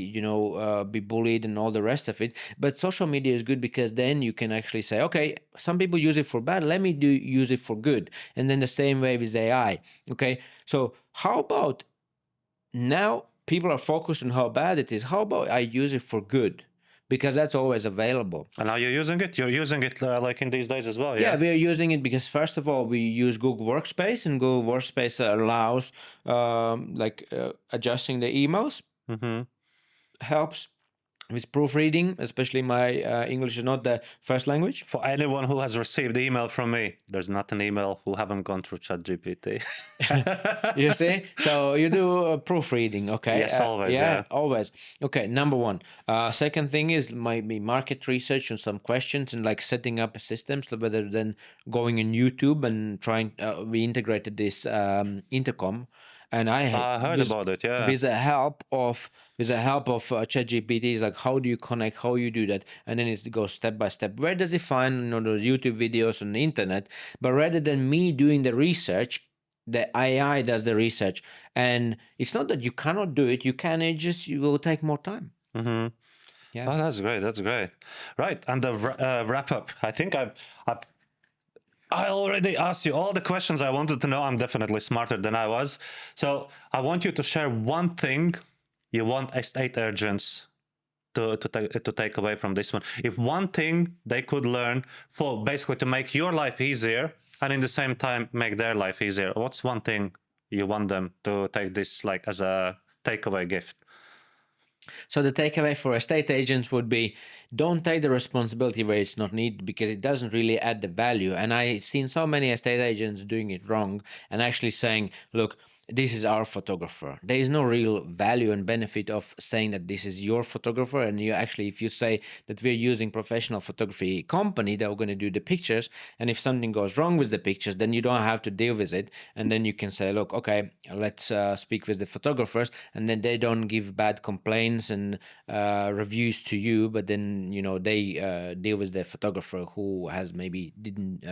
be bullied and all the rest of it. But social media is good because then you can actually say, okay, some people use it for bad. Let me use it for good. And then the same way with AI. Okay, so how about now people are focused on how bad it is? How about I use it for good? Because that's always available. And are you using it? You're using it like in these days as well, Yeah, yeah? we're using it because first of all, we use Google Workspace, and Google Workspace allows adjusting the emails, Mm-hmm. helps with proofreading, especially my English is not the first language. For anyone who has received email from me, there's not an email who haven't gone through ChatGPT. You see, so you do proofreading, okay? Yes, always, Yeah, yeah. always. Okay, number one. Second thing is maybe market research and some questions and like setting up systems rather than going on YouTube and trying. We integrated this intercom, and I heard about it, yeah. with the help of ChatGPT, is like how do you connect, how you do that, and then it goes step by step. Where does it find those YouTube videos on the internet? But rather than me doing the research, the AI does the research, and it's not that you cannot do it. You can. It just you will take more time. Mm-hmm. Yeah. Oh, that's great. That's great. Right. And the wrap up. I think I already asked you all the questions I wanted to know. I'm definitely smarter than I was. So I want you to share one thing you want estate agents to take away from this one. If one thing they could learn for basically to make your life easier and in the same time make their life easier, what's one thing you want them to take this like as a takeaway gift? So the takeaway for estate agents would be, don't take the responsibility where it's not needed, because it doesn't really add the value. And I've seen so many estate agents doing it wrong and actually saying, look, this is our photographer. There is no real value and benefit of saying that this is your photographer. And you actually, if you say that we're using professional photography company that are going to do the pictures, and if something goes wrong with the pictures, then you don't have to deal with it. And then you can say, look, okay, let's speak with the photographers, and then they don't give bad complaints and reviews to you, but then they deal with the photographer who has maybe didn't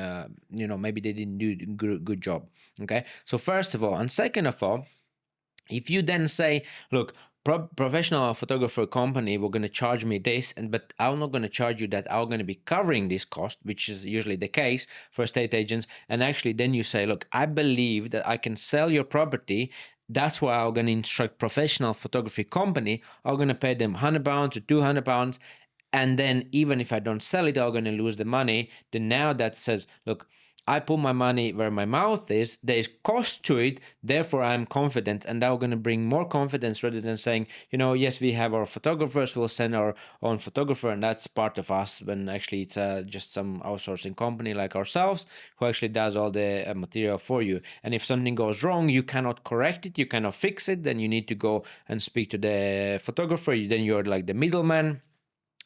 maybe they didn't do a good job. Okay, so first of all, and second of all, if you then say, look, professional photographer company, we're going to charge me this, but I'm not going to charge you that, I'm going to be covering this cost, which is usually the case for estate agents. And actually then you say, look, I believe that I can sell your property. That's why I'm going to instruct professional photography company. I'm going to pay them £100 or £200. And then even if I don't sell it, I'm going to lose the money. Then now that says, look, I put my money where my mouth is. There's cost to it. Therefore, I'm confident. And that we're going to bring more confidence rather than saying, yes, we have our photographers. We'll send our own photographer. And that's part of us. When actually it's just some outsourcing company like ourselves who actually does all the material for you. And if something goes wrong, you cannot correct it. You cannot fix it. Then you need to go and speak to the photographer. Then you're like the middleman.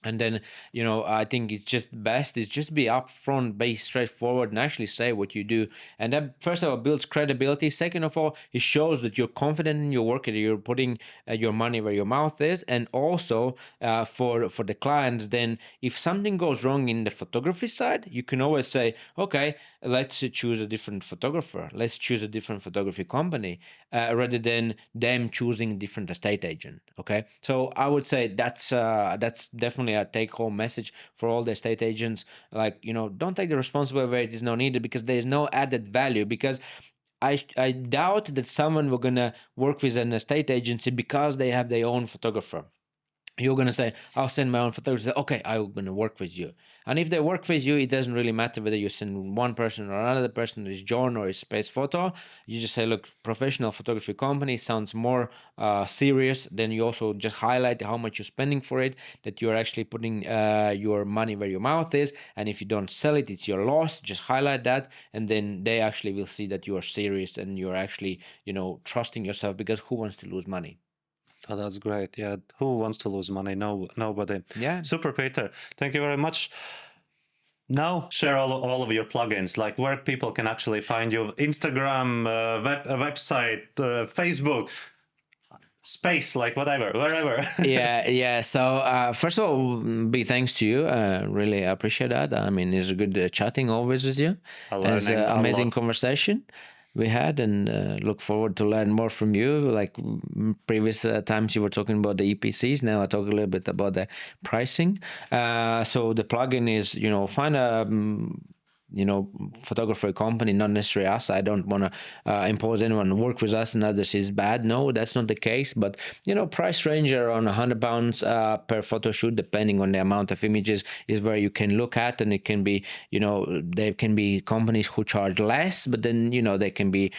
And then, I think it's just best is just be upfront, be straightforward, and actually say what you do. And that, first of all, builds credibility. Second of all, it shows that you're confident in your work, that you're putting your money where your mouth is. And also for the clients, then if something goes wrong in the photography side, you can always say, okay, let's choose a different photographer. Let's choose a different photography company rather than them choosing a different estate agent. Okay, so I would say that's definitely a take-home message for all the estate agents. Like, don't take the responsibility where it is not needed, because there is no added value. Because I doubt that someone will gonna work with an estate agency because they have their own photographer. You're going to say, I'll send my own photographer. Okay, I'm going to work with you. And if they work with you, it doesn't really matter whether you send one person or another person, is John or is SpacePhoto. You just say, look, professional photography company sounds more serious. Then you also just highlight how much you're spending for it, that you're actually putting your money where your mouth is. And if you don't sell it, it's your loss. Just highlight that. And then they actually will see that you are serious and you're actually, trusting yourself, because who wants to lose money? Oh, that's great. Yeah. Who wants to lose money? No, nobody. Yeah. Super, Peter. Thank you very much. Now share all of your plugins, like where people can actually find you: Instagram, website, Facebook, space, like whatever, wherever. Yeah. So first of all, big thanks to you. Really appreciate that. I mean, it's good chatting always with you. It's an amazing conversation we had, and look forward to learn more from you. Like previous times you were talking about the EPCs, now I talk a little bit about the pricing. So the plugin is, find a photographer company, not necessarily us. I don't want to impose anyone work with us and others is bad. No, that's not the case. But price range around £100 per photo shoot, depending on the amount of images, is where you can look at. And it can be, there can be companies who charge less, but then they can be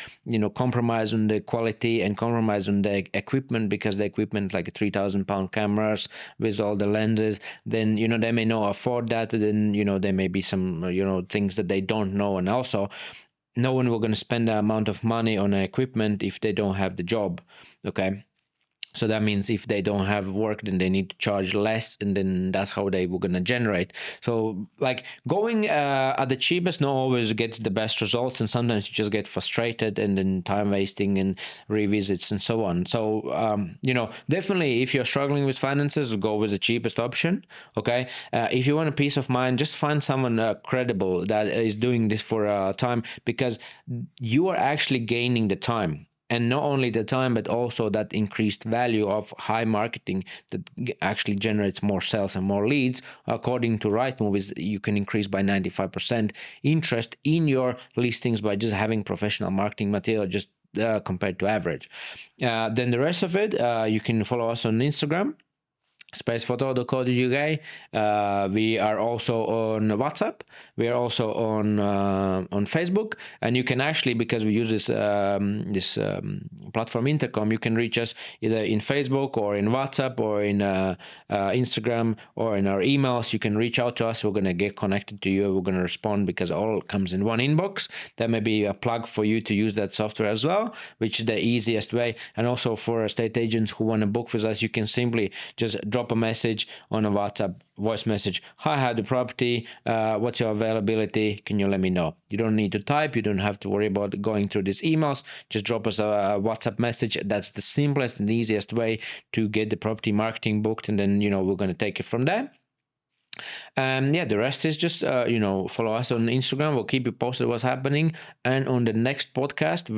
compromise on the quality and compromise on the equipment, because the equipment, like £3,000 cameras with all the lenses, then they may not afford that. Then there may be some things that they don't know. And also, no one will going to spend the amount of money on equipment if they don't have the job. Okay, so that means if they don't have work, then they need to charge less, and then that's how they were going to generate. So like going at the cheapest not always gets the best results, and sometimes you just get frustrated and then time wasting and revisits and so on. So definitely if you're struggling with finances, go with the cheapest option. Okay, if you want a peace of mind, just find someone credible that is doing this for time, because you are actually gaining the time. And not only the time, but also that increased value of high marketing that actually generates more sales and more leads. According to Rightmove, is you can increase by 95% interest in your listings by just having professional marketing material, just compared to average. Then the rest of it, you can follow us on Instagram, SpacePhoto.co.uk. We are also on WhatsApp. We are also on Facebook, and you can actually, because we use this platform Intercom, you can reach us either in Facebook or in WhatsApp or in Instagram or in our emails. You can reach out to us. We're going to get connected to you. We're going to respond because it all comes in one inbox. That may be a plug for you to use that software as well, which is the easiest way. And also for estate agents who want to book with us, you can simply just drop a message on a WhatsApp voice message. Hi, I have the property. What's your availability? Can you let me know? You don't need to type. You don't have to worry about going through these emails. Just drop us a WhatsApp message. That's the simplest and easiest way to get the property marketing booked. And then, we're going to take it from there. The rest is just, follow us on Instagram. We'll keep you posted what's happening. And on the next podcast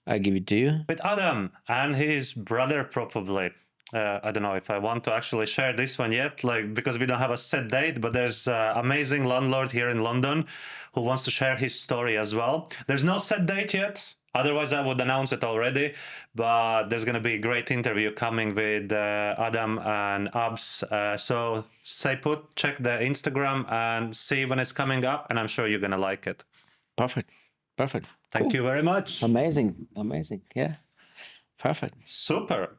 I give it to you. With Adam and his brother, probably. I don't know if I want to actually share this one yet, because we don't have a set date, but there's an amazing landlord here in London who wants to share his story as well. There's no set date yet. Otherwise, I would announce it already. But there's going to be a great interview coming with Adam and Abs. So stay put, check the Instagram and see when it's coming up. And I'm sure you're going to like it. Perfect. Thank you very much. Amazing. Yeah. Perfect. Super.